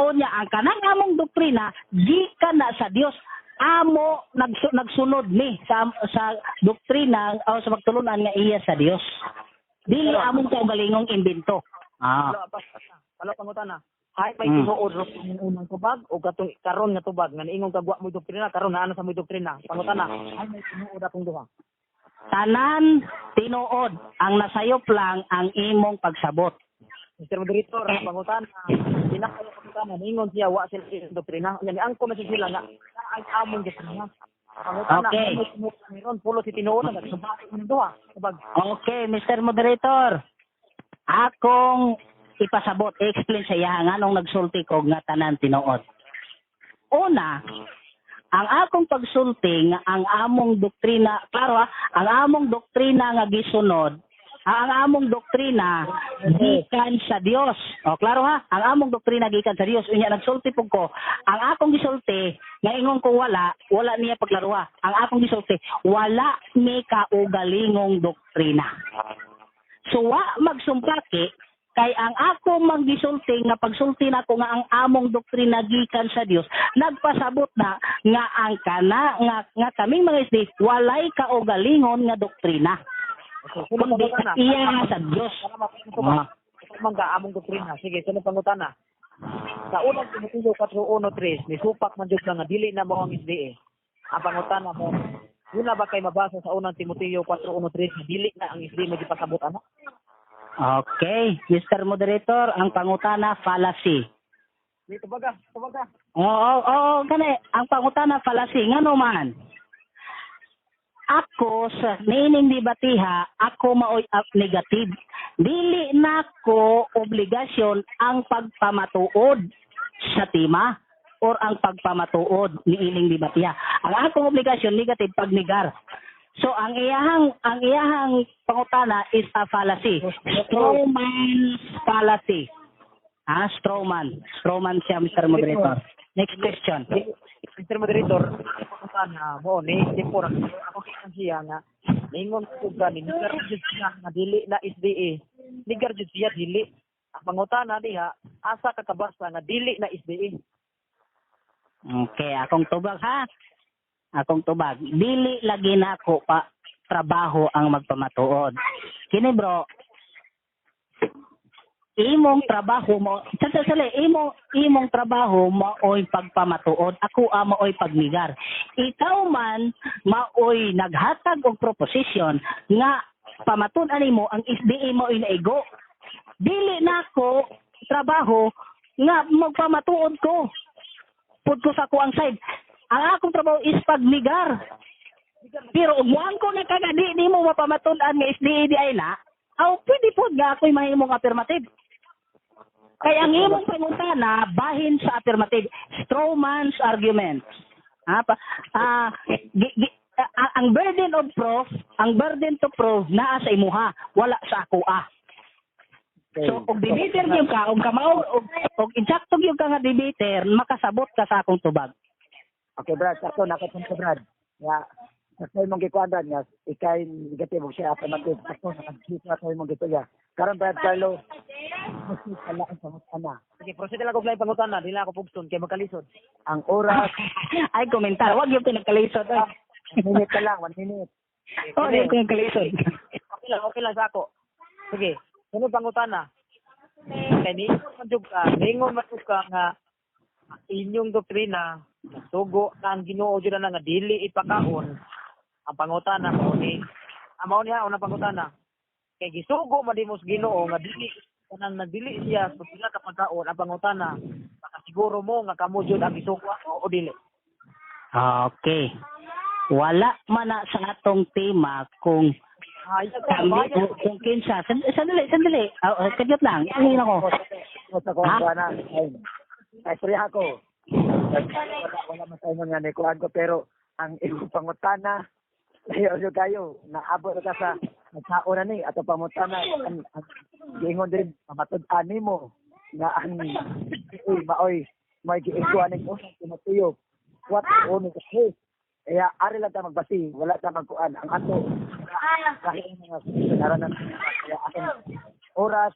O nya ang kanang among doktrina gikan na sa Dios. Amo nagsunod ni sa doktrina o sa pagtulunan nga iya sa Dios. Dili among kaugalingong imbento. Wala pangutan na. Hay may tinuod ro ng unang tubag o katong karon nga tubag nga niingon kagwa mo doktrina karon naa na sa mo doktrina. Pangutan na. Hay may tinuod atong duha. Tanan tinuod, ang nasayop lang ang imong pagsabot. Mr. Moderator, pangutan na. Dinakayo pangutan na ningon siya wa sila doktrina. Yan ang comment sila nga ang among doktrina. Pangutan na. Okay. Meron pulo si tinuod na subak ng duha. Tubag. Okay, Mr. Moderator. Akong ipasabot, explain sa iya nga nung nagsulti ko nga tanan tinuod. Una, ang akong pagsulti nga ang among doktrina, klaro ang among doktrina nga gisunod, ang among doktrina gikan sa Dios. O klaro ha, ang among doktrina gikan sa Dios. Unya nagsulti pug ko, ang akong gisulti nga ingon ko wala niya paglaruha. Ang akong gisulti, wala ni kaugalingong doktrina. So wa magsumpaki kay ang ako maggisulti nga pagsulti nako nga ang among doktrina gikan sa Dios, nagpasabot na nga ang kana nga kaming mga isdi walay kaugalingon nga doktrina. Kundi iya sa Dios. Mangga among doktrina. Sige, sunod pangutana. Sa unang Timoteo 4:1-3, ni supak man jud nga dili na mo ang SDA. Ang pangutana mo, una ba kay mabasa sa unang Timoteo 4:1-3 dili na ang SDA mo gipasabot ana? Okay, Mr. Moderator, ang pangutana fallacy. Dito baga. Oo, gani. Ang pangutana fallacy ngano man. Ako sa nining debatiha, ako maoy negative. Dili nako obligasyon ang pagpamatuod sa tema or ang pagpamatuod ni ining debatiha. Ang akong obligasyon negative pagnigar. So ang iyahang pangutana is a fallacy. Strawman fallacy. Strawman siya, Mr. Moderator. Next question. Mr. Moderator, pangutana mo ni Tempor ako kitan siya nga ningon ko gani nigar jud siya nga dili na SDA. Nigar jud siya dili. Ang pangutana diha asa ka kabasa nga dili na SDA. Okay, akong tubag ha. Dili lagi na ako pa trabaho ang magpamatuod. Kini bro, imong trabaho mo, imong trabaho maoy pagpamatuod, ako maoy pagnigar. Ikaw man maoy naghatag og proposition nga pamatud-an nimo ang SDA maoy naigo. Dili nako trabaho nga magpamatuod ko. Pud ko sa ko ang side. Ang akong trabaho is pagnigar. Pero ugmuan ko na kaga di mo mapamatud-an nga SDA di ay na, pwede po nga ako'y mahimong affirmative. Kaya ang imong pangutana bahin sa affirmative, strawman's argument. Ang burden to prove naa sa imuha, wala sa ako So og debater gyud ka, og kamao og insakto gyud ka nga debater, makasabot ka sa akong tubag. Okay, Brad, sakto nakapunta, Brad. Ya, sakto mong gikuadran nga ikay negatibo siya affirmative. Sakto nakakita sa mong gituya. Karon Brad Carlo, wala ang pangutana. Sige, proceed lang og live pangutana, dili ako pugson kay magkalisod. Ang oras, Ay komentar, wag yung pinagkalisod. 1 minute ka lang, 1 minute. Yung pinagkalisod. Okay lang sa ako. Sige, sunod pangutana. Kay ni manjug ka, ningon man ka nga inyong doktrina nagsugo na ang Ginoo jud na nga dili ipakaon ang pangutana mao ni mao niya unang pangutana kay gisugo madimos Ginoo nga dili kanang nagdili siya sa pila ka pagkaon ang pangutana makasiguro mo nga kamo jud ang gisugo o dili. Okay. Wala man na sa atong tema kung kami kung kinsa. Sandali. Kagyot lang. Tingin ako. Sa ko na. Ay sorry ako. Wala masayon nga ni kuan ko pero ang imong pangutana layo kayo naabot ka sa nagkaon na ni ato pangutana ang giingon din pamatud-an nimo nga ang maoy may giikuan ning usap Timoteo what ono kasi kaya ari lang ta magbasi wala ta magkuan ang ato kahit mga naranan kaya atong oras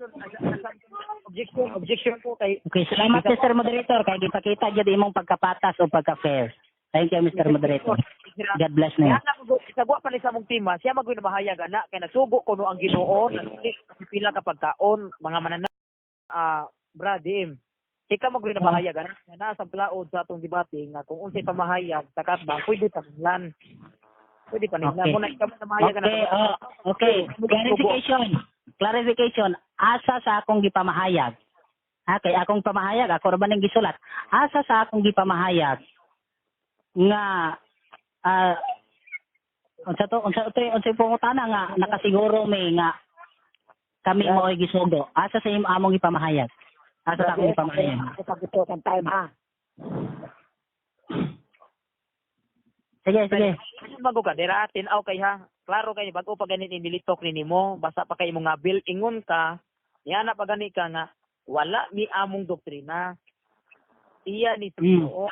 objection ko kay Okay, salamat Mr. Moderator kay gipakita gyud imong pagkapatas o pagka-fair. Thank you Mr. Moderator. God bless na. Isagwa pa ni sa mong tema, siya magoy na mahayag ana kay nasugo kuno ang Ginoo kasi pila ka pagkaon mga manana Brad Im. Ika magoy na mahayag ana na sa plaod sa atong debate nga kung unsay pamahayag takat ba pwede paninglan. Pwede paninglan mo na ikaw na mahayag ana. Okay. Clarification. Asa sa akong gipamahayag. Kay akong pamahayag ako ra ba ning gisulat. Asa sa akong gipamahayag nga unsa pangutana nga nakasiguro may nga kami mo ay gisugo. Asa sa among ipamahayag? Asa sa akong ipamahayag? Ito kan time ha. Sige. Bago ka dira tin-aw kay ha. Klaro kay bago pa ganit inilitok nimo, basta pa kay imong nga bill ingon ka. Yana pa gani ka nga wala mi among doktrina. Iya ni Ginoo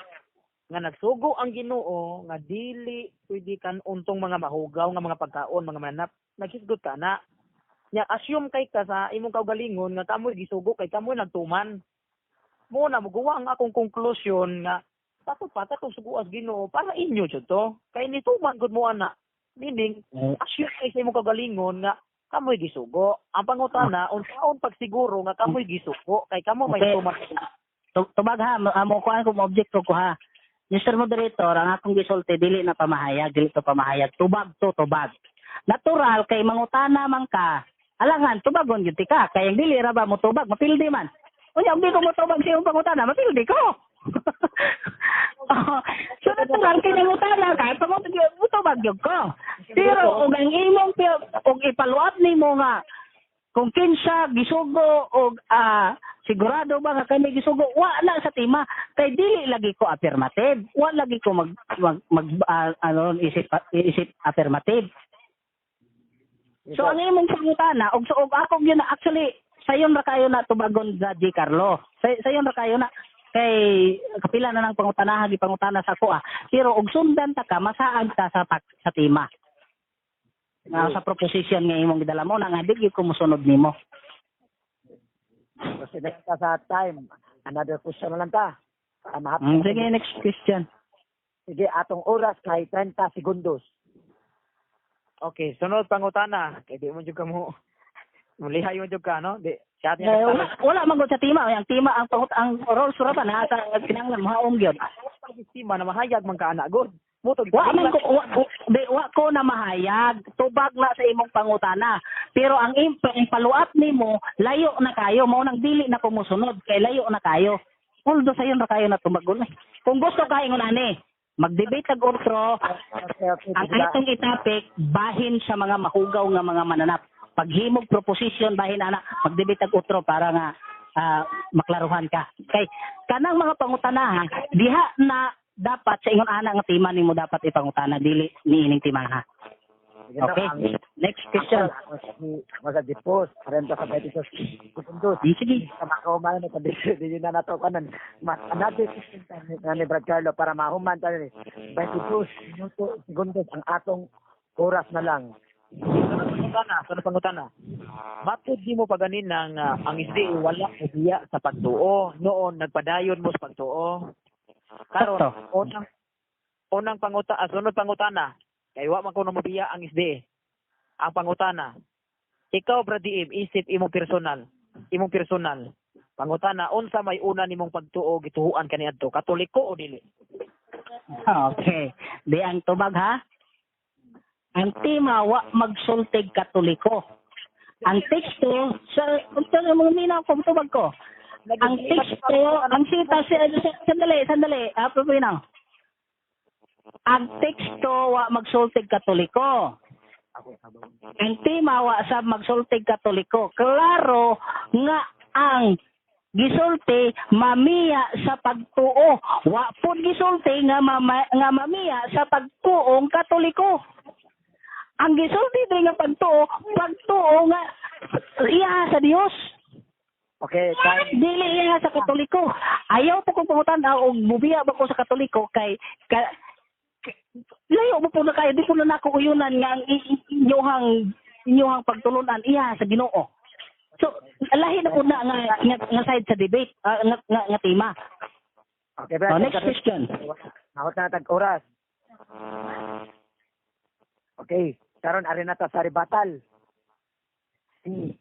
nga nagsugo ang Ginoo nga dili pwede kan untong mga mahugaw nga mga pagkaon mga manap. Naghisgot ka na. Nya assume kay ka sa imong kaugalingon nga kamoy gisugo kay kamoy nagtuman. Mo na muguwa ang akong konklusyon nga patod pa katong suguas Ginoo para inyo jud to. Kay nituman gud mo ana. Meaning assume kay sa imong kaugalingon nga kamoy gisugo. Ang pangutana unsaon pagsiguro nga kamoy gisugo kay kamo may tuman. Tubag ha, amo ko ang object ko ha. Mr. Moderator, ang akong gisulti dili na pamahayag, dili to pamahayag. Tubag. Natural kay mangutana man ka. Alangan tubagon gyud ka kay ang dili ra ba mo tubag, mapildi man. Unya di ko mo tubag sa imong pangutana, mapildi ko. So natural kay mangutana ka, tubag gyud ko. Pero ug ang imong og ipaluat nimo nga kung kinsa gisugo og sigurado ba nga kami gisugo wala sa tema kay dili lagi ko affirmative wala lagi ko isip affirmative. So ang imong pangutana og ako gyud actually sayon ra kayo na tubagon sa J. Carlo. Sayon ra kayo na kay kapila na ng pangutana gipangutana sa ako pero og sundan ta ka masaag ta sa tema. Sa proposition nga imong gidala mo na nga di ko mosunod nimo. Kasi ka sa time. Another question na lang ta. Sige, next question. Sige, atong oras kay 30 segundos. Okay, sunod pangutana. Kay di mo jud ka mo. Mulihay mo jud ka no? Di chat wala man gud sa tema, ang tema ang role suratan na sa kinahanglan mahaom gyud. Tema na mahayag man ka ana god. Wa ko na mahayag tubag na sa imong pangutana pero ang paluat nimo layo na kayo mao nang dili na ko mosunod kay layo na kayo although sayon ra kayo na tubagon kung gusto ka ingon ani mag-debate tag ortro ang atong topic bahin sa mga mahugaw nga mga mananap paghimog proposition bahin ana mag-debate tag ortro para nga maklaruhan ka kay kanang mga pangutana diha na dapat sa ingon ana nga tema nimo dapat ipangutana dili niining tema ha. Okay. Next question. Mag-depose. Renta sa 22 segundos. Sige. Makahuman na hindi na nato kanan. Another question na ni Brad Carlo para mahuman tayo. 22 segundos ang atong oras na lang. Sunod pangutana. Bakit di mo paganin ng ang isdi wala biya sa pagtuo noon nagpadayon mo sa pagtuo? Karon unang sunod pangutana kay wa man kuno mabiya ang isde. Ang pangutana, ikaw Brad Im isip imong personal Pangutana, unsa may una nimong pagtuo gituhuan kaniadto? Katoliko o dili? Okay. Di ang tubag ha. Ang tema wa magsultig Katoliko. Ang teksto sa mga minaw ko tubag ko. Ang teksto, ang sita sandali, Pupinaw. Ang teksto wa magsultig Katoliko. Ang tema wa sa magsultig Katoliko. Klaro nga ang gisulti mamiya sa pagtuo. Wa pud gisulti nga mamiya sa pagtuong Katoliko. Ang gisulti diri nga pagtuo nga iya sa Dios. Okay, time. Dili iya sa Katoliko. Ayaw po kong pangutan og mubiya ba ko sa Katoliko kay layo mo po na kayo, di po na nako uyunan nga ang inyong pagtulunan iya sa Ginoo. So, lahi na po na nga side sa debate, nga tema. Okay, Brad. Next question. Nakot na tag-oras. Okay, karon ari na ta sa rebuttal. 15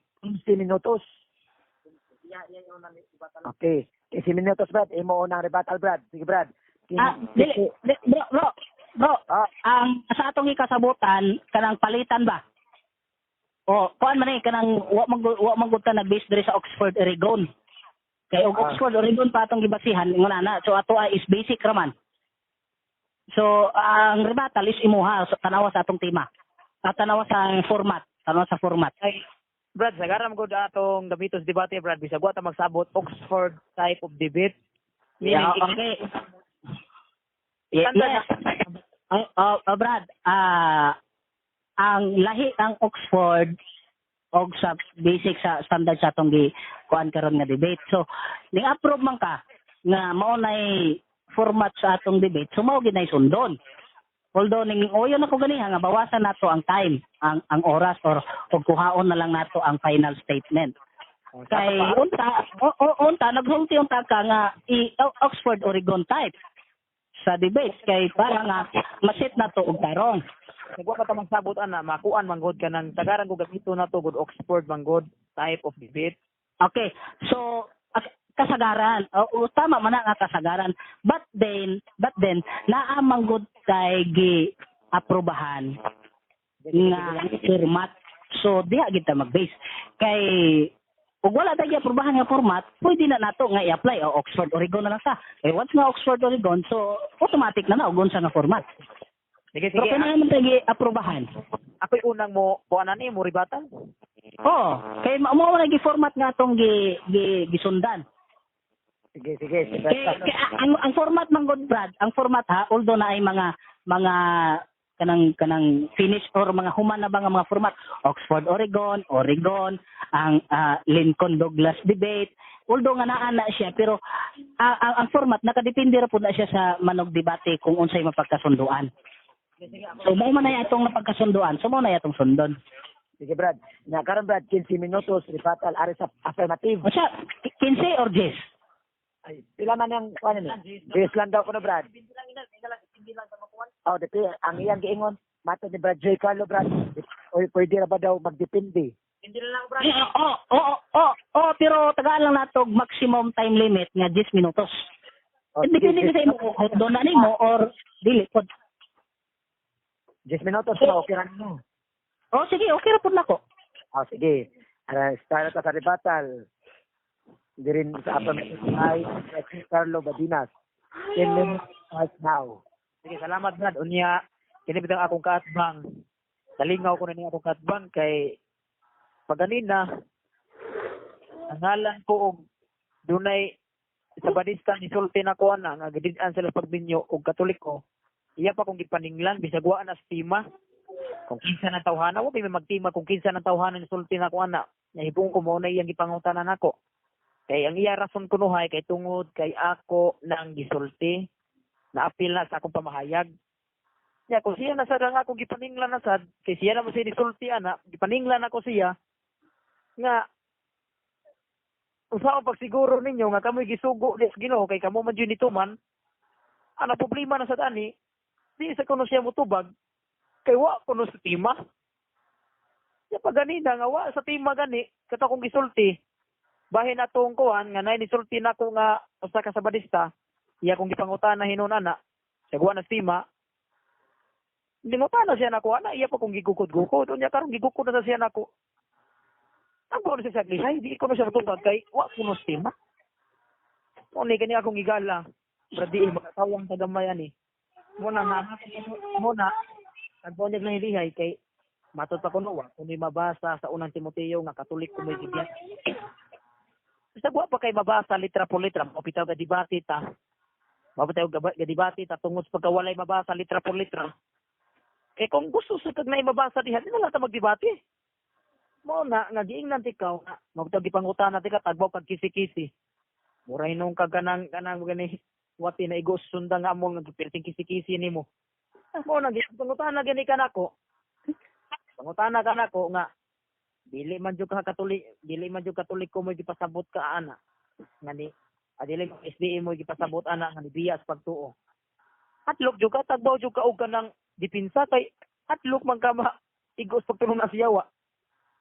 minutos. Okay, 15 minutos, Brad. Imo unang rebuttal, Brad. Sige, Brad. Dili, bro, ang sa atong ikasabutan, kanang palitan ba? O, kuan man kanang wa magud ta nag-base diri sa Oxford, Oregon. Kay Oxford, Oregon pa atong gibasihan nguna. So ato is basic raman. So ang rebuttal is imuha tanawa sa atong tema. At tanawa sa format, Ay, Brad, sagaram ko atong gamitos debate, Brad. Bisag wa ta magsabot Oxford type of debate. Yeah, okay. Yes. Brad, ang lahi ang Oxford og sa basic sa standard sa atong kuan karon nga debate. So, ning approve man ka nga mao nay format sa atong debate. So mao ginay sundon. Although ning oyon ako ganiha nga bawasan nato ang time, ang oras or kuhaon na lang nato ang final statement. Kay unta naghulti unta ka nga Oxford Oregon type sa debate kay para nga masit nato og tarong. Nagwa pa ta magsabot ana, makuan manggod ka ng tagaran ko gamito na to good Oxford manggod type of debate. Okay. So kasagaran, tama man nga kasagaran, but then naa manggod kay gi aprobahan nga format. So diha gid ta mag-base kay ug wala ta gi-aprobahan nga format, pwede na nato nga i-apply o Oxford Oregon na lang sa. Eh once nga Oxford Oregon, so automatic na ugon sa nga format. Sige. Pero kailangan tayo aprobahan. Ako'y unang mo kuanan ni mo ribatan. Oo. Kay mao na gi-format nga atong gisundan. Sige. Ang format man god, Brad, ang format ha, although na ay mga kanang finish or mga human na ba nga mga format, Oxford Oregon, ang Lincoln Douglas debate, although nga naa na siya, pero ang format nakadepende ra pud na siya sa manog debate kung unsay mapagkasunduan. So mao man ay atong napagkasunduan, so mao na atong sundon. Sige, Brad. Nga karon, Brad, 15 minutos rebuttal ari sa affirmative. O siya, 15 or 10? Ay, pila man ang kuan ni? 10 lang daw kuno, Brad. Oh, dito ang iyang giingon, mato ni Brad J. Carlo, Brad. O pwede ra ba daw magdepende? Pero tagaan lang nato maximum time limit nga 10 minutos. Oh, Depende sa imo kung doon na nimo or dili pod. 10 minutos na okay ra nimo. Oh sige, okay ra pud nako. Oh, sige. Start ka sa rebuttal. Dirin sa affirmative ay Carlo Badinas. 10 minutes right now. Sige, salamat Brad. Unya kini bitang akong kaatbang. Talingaw ko na ni akong kaatbang kay paganina angalan ko og dunay sa badista ni sulti na ko ana nga gidid-an sila pagbinyo og Katoliko. Iya pa kung gipaninglan bisag wa na estima. Kung kinsa na tawhana, wa may magtima kung kinsa na tawhana ni sulti na ko ana. Nahibong ko mo na iyang gipangutanan nako. Kay ang iya rason kunuhay kay tungod kay ako nang gisulti na apil na sa akong pamahayag. Ya kung siya na sad nga akong gipaninglan na sad, kay siya na mo siya nisulti ana, gipaninglan ako siya nga usa ang pagsiguro ninyo nga kamoy gisugo des Ginoo kay kamo man jud nituman. Ana problema na sad ani, di sa kuno siya motubag kay wa kuno sa tima. Ya pag ganina nga wa sa tima gani kato kong gisulti. bahin atong kuan nga nay nisulti nako nga usa ka sabadista, iya kong gipangutana hinunana, sagwa na stima. Hindi mo tana siya nako ana, iya pa kong gigukod-gukod. Unya karon gigukod na siya nako. Ang ko siya sa glihay, di ko na siya matutag kay wa kuno stima. Mo ni kani akong gigala. Bradi makatawang sa gamay ani. Muna nagponyag na hilihay kay matod pa kuno wa kuno mabasa sa unang Timoteo nga Katolik ko may gibyan. Basta wa pa kay mabasa litra por litra, mapitaw ka debate ta. Mapitaw ka debate ta tungod sa pagkawalay mabasa litra por litra. Kay kung gusto sa kag na mabasa diha, di na lang ta magdebate. Mo na nga giingnan tikaw na magtag gipangutana tika tagbaw kag kisi-kisi. Muray nung kanang gani wati na igos sunda nga among nagperting kisi-kisi nimo. Mo na gipangutana gani kanako. Pangutana kanako nga dili man jud ka Katolik ko mo gipasabot ka ana. Ngani adili mo SDA mo gipasabot ana nga biyas pagtuo. Hatlok jud ka tagbaw jud ka og kanang dipinsa kay hatlok man ka igos pagtulong na siyawa.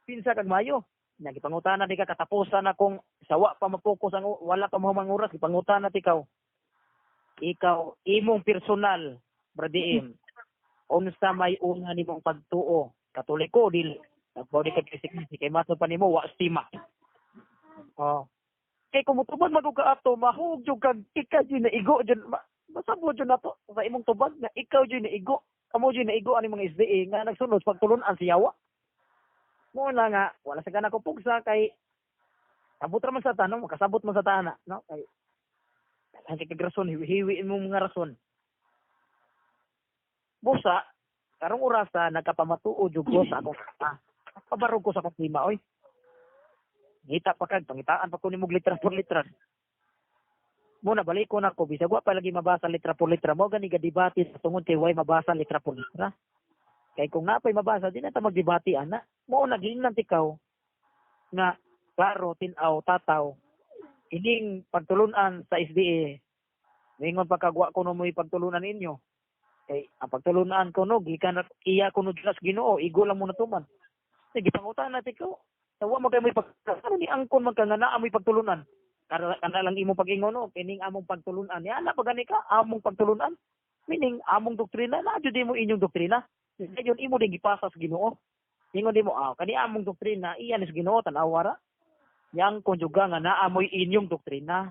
Pinsa kag mayo. Nagipangutana di ka katapusan na kung sawa pa mapokus ang wala pa mo manguras gipangutana tikaw. Ikaw imong personal bradiim. Unsa may una nimong pagtuo? Katoliko dili. Nagbaw di ka kisik-kisik kay mato pa nimo wa estima. Oh. Kay kumutubad magug ka ato mahug jud kag ikaw jud na igo jud masabot jud nato sa imong tubag na ikaw jud na igo. Kamo jud na igo ani mga SDA nga nagsunod pagtulon-an siyawa. Mo na nga wala sa kana ko pugsa kay sabot ra man sa tanong makasabot man sa tana no kay ang kagagrason hiwi mo mga rason busa karong orasa nagkapamatuod jud ko sa akong pabarog ko sa akong klima oy ngita pa kag pangitaan pa ko nimo litra por litra mo na balik ko na ko bisag wa pa lagi mabasa litra por litra mo gani ga debate sa tungod kay way mabasa litra por litra. Kay kung napay mabasa, di na ta magdebate, ana. Mo nagingnan tikaw nga klaro, tinaw, tataw. Ining pagtulunan sa SDA, mingon pagkagwa ko no mo'y pagtulunan ninyo. Kay ang pagtulunan ko no, gikan iya ko no sa Ginoo, igo lang mo na tuman. Sige, pangutan natin ko. Tawa mo kayo mo'y pagtulunan, ni angkon magkangana amoy pagtulunan. Kana lang imong pag-ingon no, kining among pagtulunan. Yan na pagani ka, among pagtulunan. Meaning, among doktrina, na di mo inyong doktrina. Ngayon imo din gipasa sa Ginoo. Ingon di mo kani among doktrina iyan is Ginoo tan-awara. Yang konjuga nga naamoy inyong doktrina.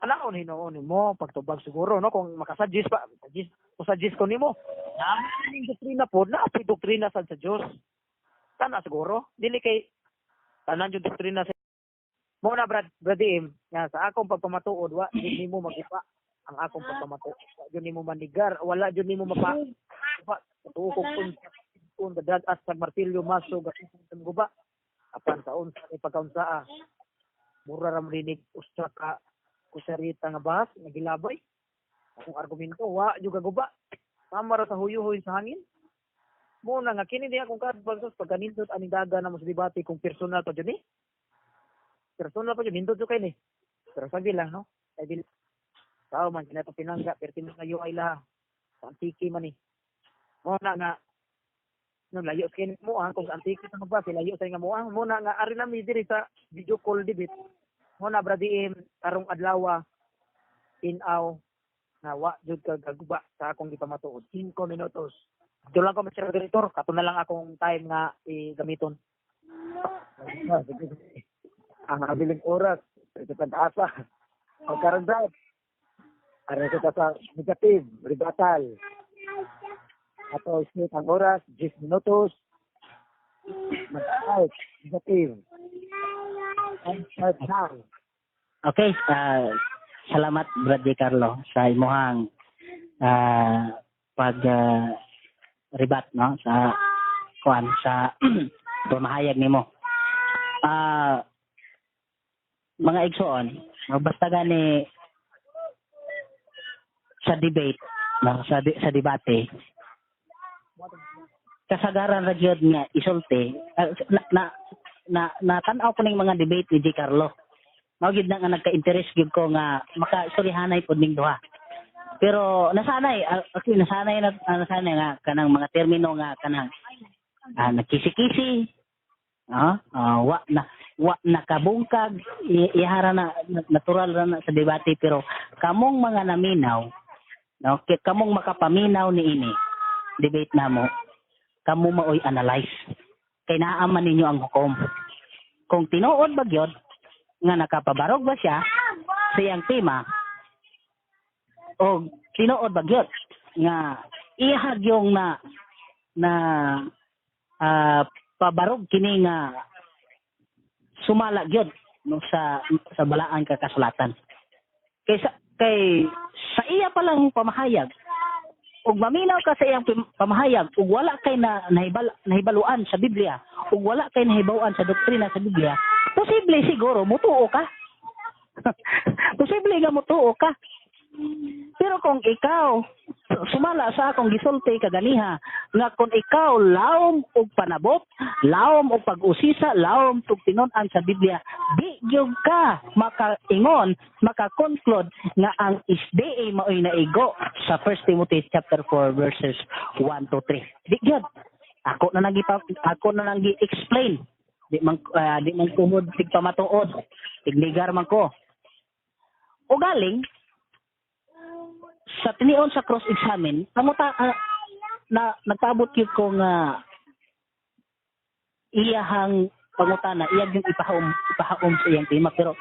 Anaon hinuon mo pagtubag siguro no kung makasuggest pa suggest ko nimo. Na inyong doktrina pod na apoy doktrina sa Dios. Kana siguro dili kay tanan yung doktrina sa mo na bradim nga sa akong pagpamatuod wa di nimo magipa ang akong pagpamatuod. Wa nimo manigar, wala jud nimo mapa tuko kun dadag at sa martilyo maso gatong guba apan taon sa pagkaunsaa mura ra marinig usa ka kusarita nga bahas nga gilabay akong argumento wa juga guba sama ra sa huyuhoy sa hangin mo na nga kini di akong kadpagsos pagkanindot aning daga na mo sa debate kung personal pa jud ni personal pa jud nindot jud kay ni pero sabi lang no ay dili tao man kinato pinangga pertinent nga UI la antiki man ni mo na nga no layo skin mo kung antiki sa magbase layo sa nga mo na nga ari na mi diri sa video call debate mo na bradiim karong adlaw tinaw na wa jud ka gaguba sa akong gipamatuod 5 minutos dito lang ko Mr. Director kato na lang akong time nga gamiton Ang abiling oras sa pag-asa. Pagkaroon daw. Aral kita sa negative, rebatal. Ato isnit ang oras, 10 minutos. Mag-out, negative. And start now. Okay, salamat Brad Carlo sa imuhang pag ribat no sa kuan sa pamahayag nimo. Mga igsoon, basta gani sa debate no sa debate kasagaran ra gyud nga isulti na tan-aw ko ning mga debate ni J. Carlo. Mao gyud na nga nagka-interest gyud ko nga makaistoryahanay pod ning duha. Pero nasanay nga kanang mga termino nga kanang nagkisi-kisi. Wa na wa nakabungkag ihara na natural ra na sa debate, pero kamong mga naminaw, no, kamong makapaminaw ni ini debate namo, kamo maoy analyze kay naaman ninyo ang hukom. Kung tinuod ba gyud nga nakapabarog ba siya sa iyang tema, o tinuod ba gyud nga ihag yung pabarog kini nga sumala gyud no sa balaan ka kasulatan. Kay sa iya pa lang pamahayag, ug maminaw ka sa iyang pamahayag, ug wala kay nahibaluan sa Biblia, ug wala kay nahibaw-an sa doktrina sa Biblia, posible siguro mutuo ka. Posible nga mutuo ka. Pero kung ikaw sumala sa akong gisulti kaganiha nga kung ikaw lawom og panabot, lawom og pag-usisa, lawom og tinud-an sa Biblia, di gyud ka makaingon, maka-conclude nga ang SDA maoy naigo sa 1 Timothy chapter 4 verses 1 to 3. Di gyud. Ako na nang gi-explain. Di man kumod tigpamatuod, tigligar man ko. O galing sa tinion sa cross-examine, nagpaabot yun ko nga iyahang pangutana, iyang yung ipahaom sa iyang tema, pero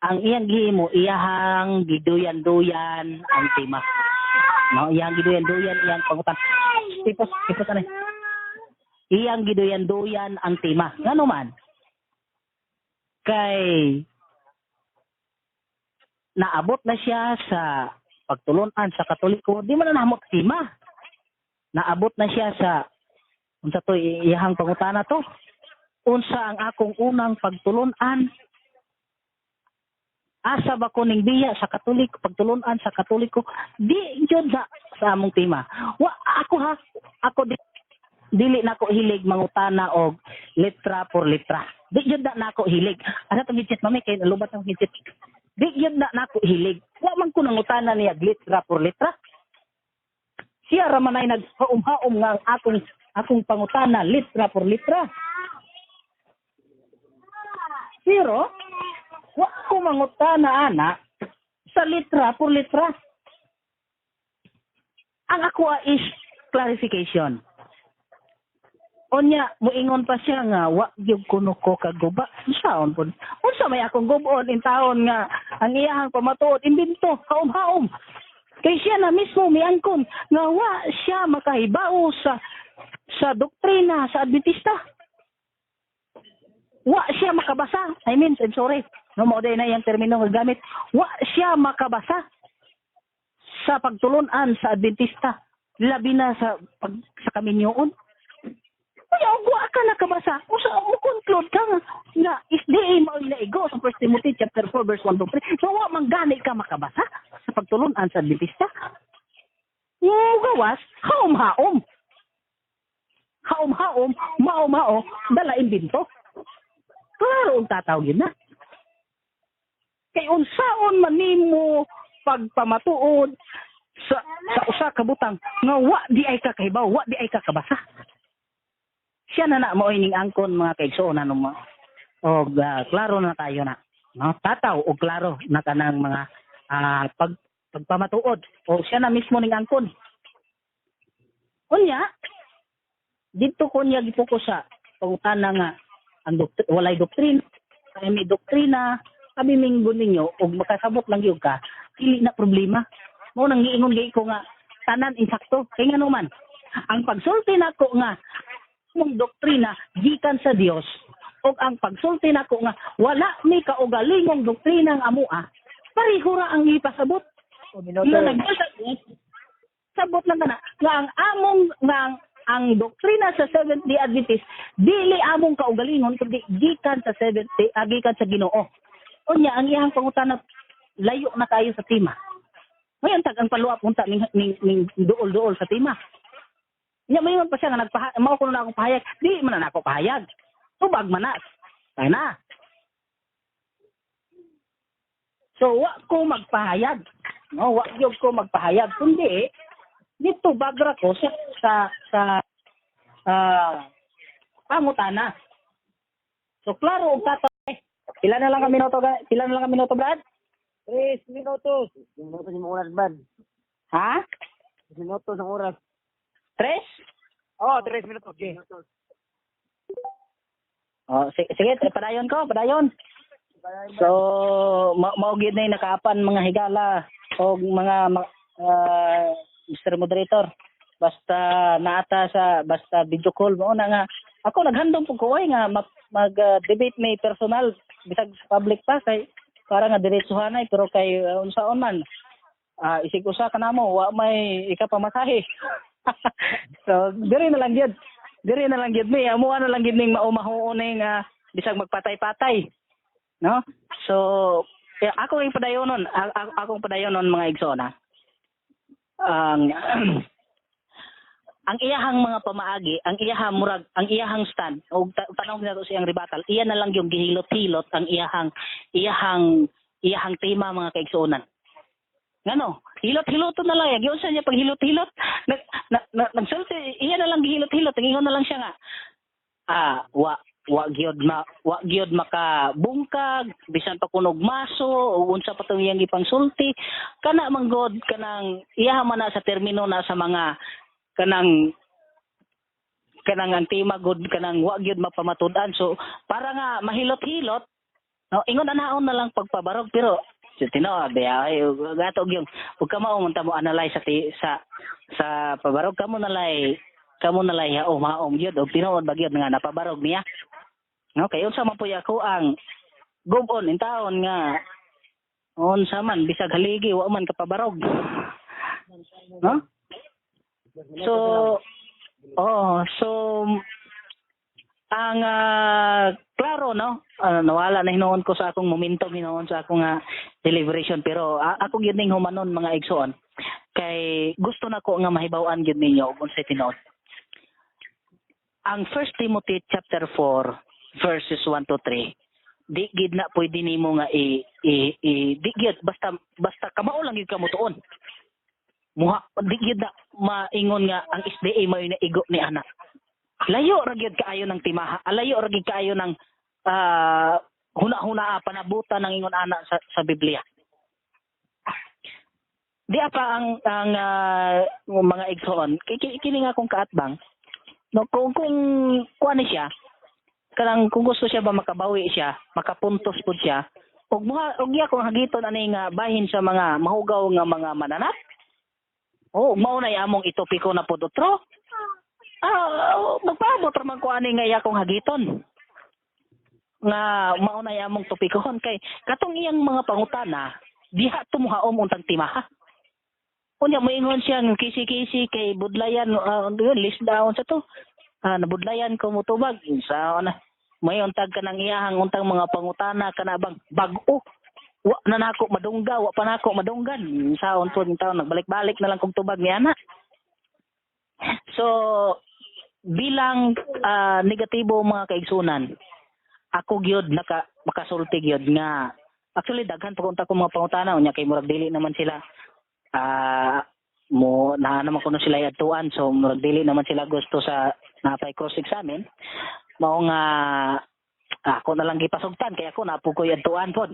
ang iyang gihimo, iyahang giduyan-duyan ang tema. No, iyang giduyan-duyan, iyang pangutana. Tipos ano? Iyang giduyan-duyan ang tema. Nga naman, kay naabot na siya sa pagtulunan sa Katoliko, di man na nahimo tema. Naabot na siya sa unsa to iyahang pangutana to. Unsa ang akong unang pagtulunan? Asa ba ko ning biya sa Katoliko, pagtulunan sa Katoliko? Di jud sa among tema. Ako dili nako hilig mangutana og letra por letra. Di jud na nako hilig. Asa tong hicit mami kay lubat ang hicit. Di yun na nako hilig. Wa man ko nangutana niya letra por letra. Siya ramanay naghaum-haum nga akong pangutana letra por letra. Pero wa ko mangutana ana sa letra por letra. Ang ako is clarification. Onya moingon pa siya nga wa gyud kuno ko kaguba. Saon pud. Unsa may akong gubon in taon nga ang iyahang pamatuod imbento haom-haom. Kay siya na mismo miangkon nga wa siya makahibao sa doktrina sa Adventista. Wa siya makabasa. I'm sorry. No mo na yung termino nga gamit. Wa siya makabasa sa pagtulunan sa Adventista. Labi na sa kaminyoon. Kaya wa ka nakabasa. Usa mo conclude ka nga SDA mao naigo sa 1 Timothy chapter 4 verse 1 to 3. So wa man gani ka makabasa sa pagtulunan sa Adventista. Gawas, haom-haom. Haom-haom, mao-mao, dala imbento. Klaro ang tatawag yun na. Kay unsaon man nimo pagpamatuod sa usa ka butang nga wa di ay kakahibaw, wa di ay kakabasa. Siya na mo ining angkon mga kaigsuonan mo. Og klaro na tayo na. No, tataw og klaro na kanang mga pagpamatuod. O siya na mismo ning angkon. Unya dito ko niya gipokus sa pangutana nga ang walay doktrina, kay may doktrina, kami minggon ninyo og makasabot lang gyud ka, dili na problema. Mao nang giingon gay ko nga tanan insakto. Kay nga naman ang pagsulti nako nga mong doktrina gikan sa Dios ug ang pagsulti nako nga wala mi kaugalingong doktrina ang amua, pareho ra ang ipasabot. Sabot lang kana nga ang among ang doktrina sa Seventh-day Adventist dili among kaugalingon kundi gikan sa gikan sa Ginoo. Unya ang iyang pangutana layo na kayo sa tema. Ngayon tag ang paluap unta ning duol-duol sa tema. Nya mayon pa siya nga mao kuno na akong pahayag, di man na ako pahayag. Tubag man na. Tay na. So wa ko magpahayag. No, wa gyud ko magpahayag kundi dito bagra ko sa pangutana. So klaro og tatay. Pila na lang ka minuto, Brad? 3 minutos. Minutos yung oras, Brad. Ha? Minutos ang oras. 3? Oh, 3 minutos. Okay. Oh, sige, padayon ko. So, maugid na yung nakaapan mga higala o mga Mr. Moderator. Basta basta video call mo na nga. Ako naghandom po ko nga mag-debate may personal bisag sa public pa kay para nga diretsuhan ay pero kay unsaon man. Isig usa ka namo wa may ikapamasahe. So, diri na lang gyud mi amo na lang gyud ning maumahuon ning bisag magpatay-patay. No? So, akong padayonon mga igsoon ang iyahang mga pamaagi, ang iyahang stand o tanong nato siyang rebuttal, iya na lang yung gihilot-hilot ang iyahang tema mga kaigsuonan. Ngano? Hilot-hiloton na lang. Yung sa niya pag hilot-hilot, nagsulti, iya na lang gihilot-hilot. Ingon na lang siya nga, wa gyud makabungkag bisan pa kunog maso o unsa pa tong iyang ipangsulti kana manggod kanang iya man na sa termino na sa mga kanang ang tema good kanang wa gyud mapamatud-an so para nga mahilot-hilot no ingon anaon na lang pagpabarog pero tinuod ay gato gyud ug kamo unta mo analyze sa pabarog kamo nalay maom gyud og tinuod ba gyud nga napabarog niya no kay unsa man puy ako ang gubon in taon nga unsa man bisag haligi wa man kapabarog no. So ang klaro no nawala na hinuon ko sa akong momentum hinuon sa akong deliberation pero ako gyud ning humanon mga igsoon kay gusto nako nga mahibaw-an gyud ninyo ug unsay tinuod. Ang 1 Timothy chapter 4 verses 1 to 3 di gid na pwede nimo nga di gid basta kamao lang gyud kamo tuon. Di gyud na maingon nga ang SDA may naigo ni anak. Layo ra gyud kaayo ng timaha. Layo ra gyud kaayo ng huna-huna panabutan ng ingon anak sa Biblia. Di apa ang mga igsoon kini nga kung kaatbang no kung kuan siya kanang kung gusto siya ba makabawi siya, makapuntos pud siya ug iya kung hagiton ani nga bahin sa mga mahugaw nga mga mananap. Oh, mao na among itopiko na pud otro. Magpaabot ra man ko ani nga iya kong hagiton. Nga mao na among topikohon kay katong iyang mga pangutana diha tumuhaom untang timaha. Unya moingon siya ng kisi-kisi kay budlayan list down sa to. Nabudlayan ko mutubag sa may untag kanang iyahang untang mga pangutana kana bang bag-o. Wa na nako madungga, wa pa nako madunggan. Sa unpod ng taon nagbalik-balik na lang kog tubag ni ana. So bilang negatibo mga kaigsunan, ako gyud makasulti gyud nga actually daghan pa unta ko mga pangutana unya kay murag dili naman sila mo na naman kuno sila yadtuan so murag dili naman sila gusto sa napay cross examine mao nga ako na lang gipasugtan kaya ako napukoy yadtuan pod.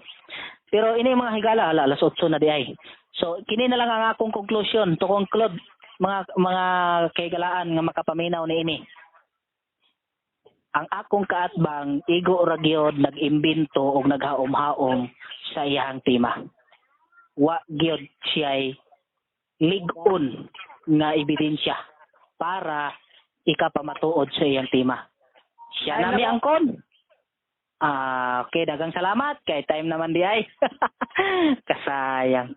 Pero ini mga higala alas 8 na di ay. So kini na lang ang akong conclusion to conclude mga kaigalaan nga makapaminaw ni ini. Ang akong kaatbang igo ra gyud nag-imbento og naghaom-haom sa iyang tema. Wa gyud siya lig-on nga ebidensya para ikapamatuod sa iyang tema. Siya nami angkon. Okay, dagang salamat kay time naman di ay. Kasayang.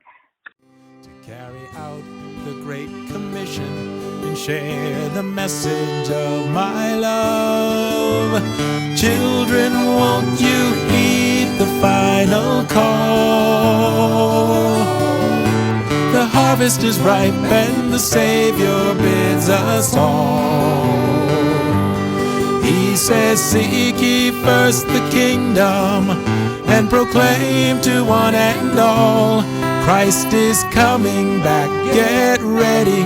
To carry out the Great Commission and share the message of my love. Children, won't you heed the final call? The harvest is ripe and the Savior bids us all. He says, seek ye first the kingdom and proclaim to one and all, Christ is coming back, get ready.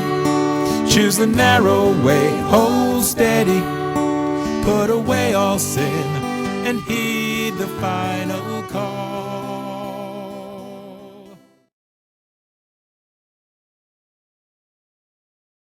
Choose the narrow way, hold steady. Put away all sin and heed the final call.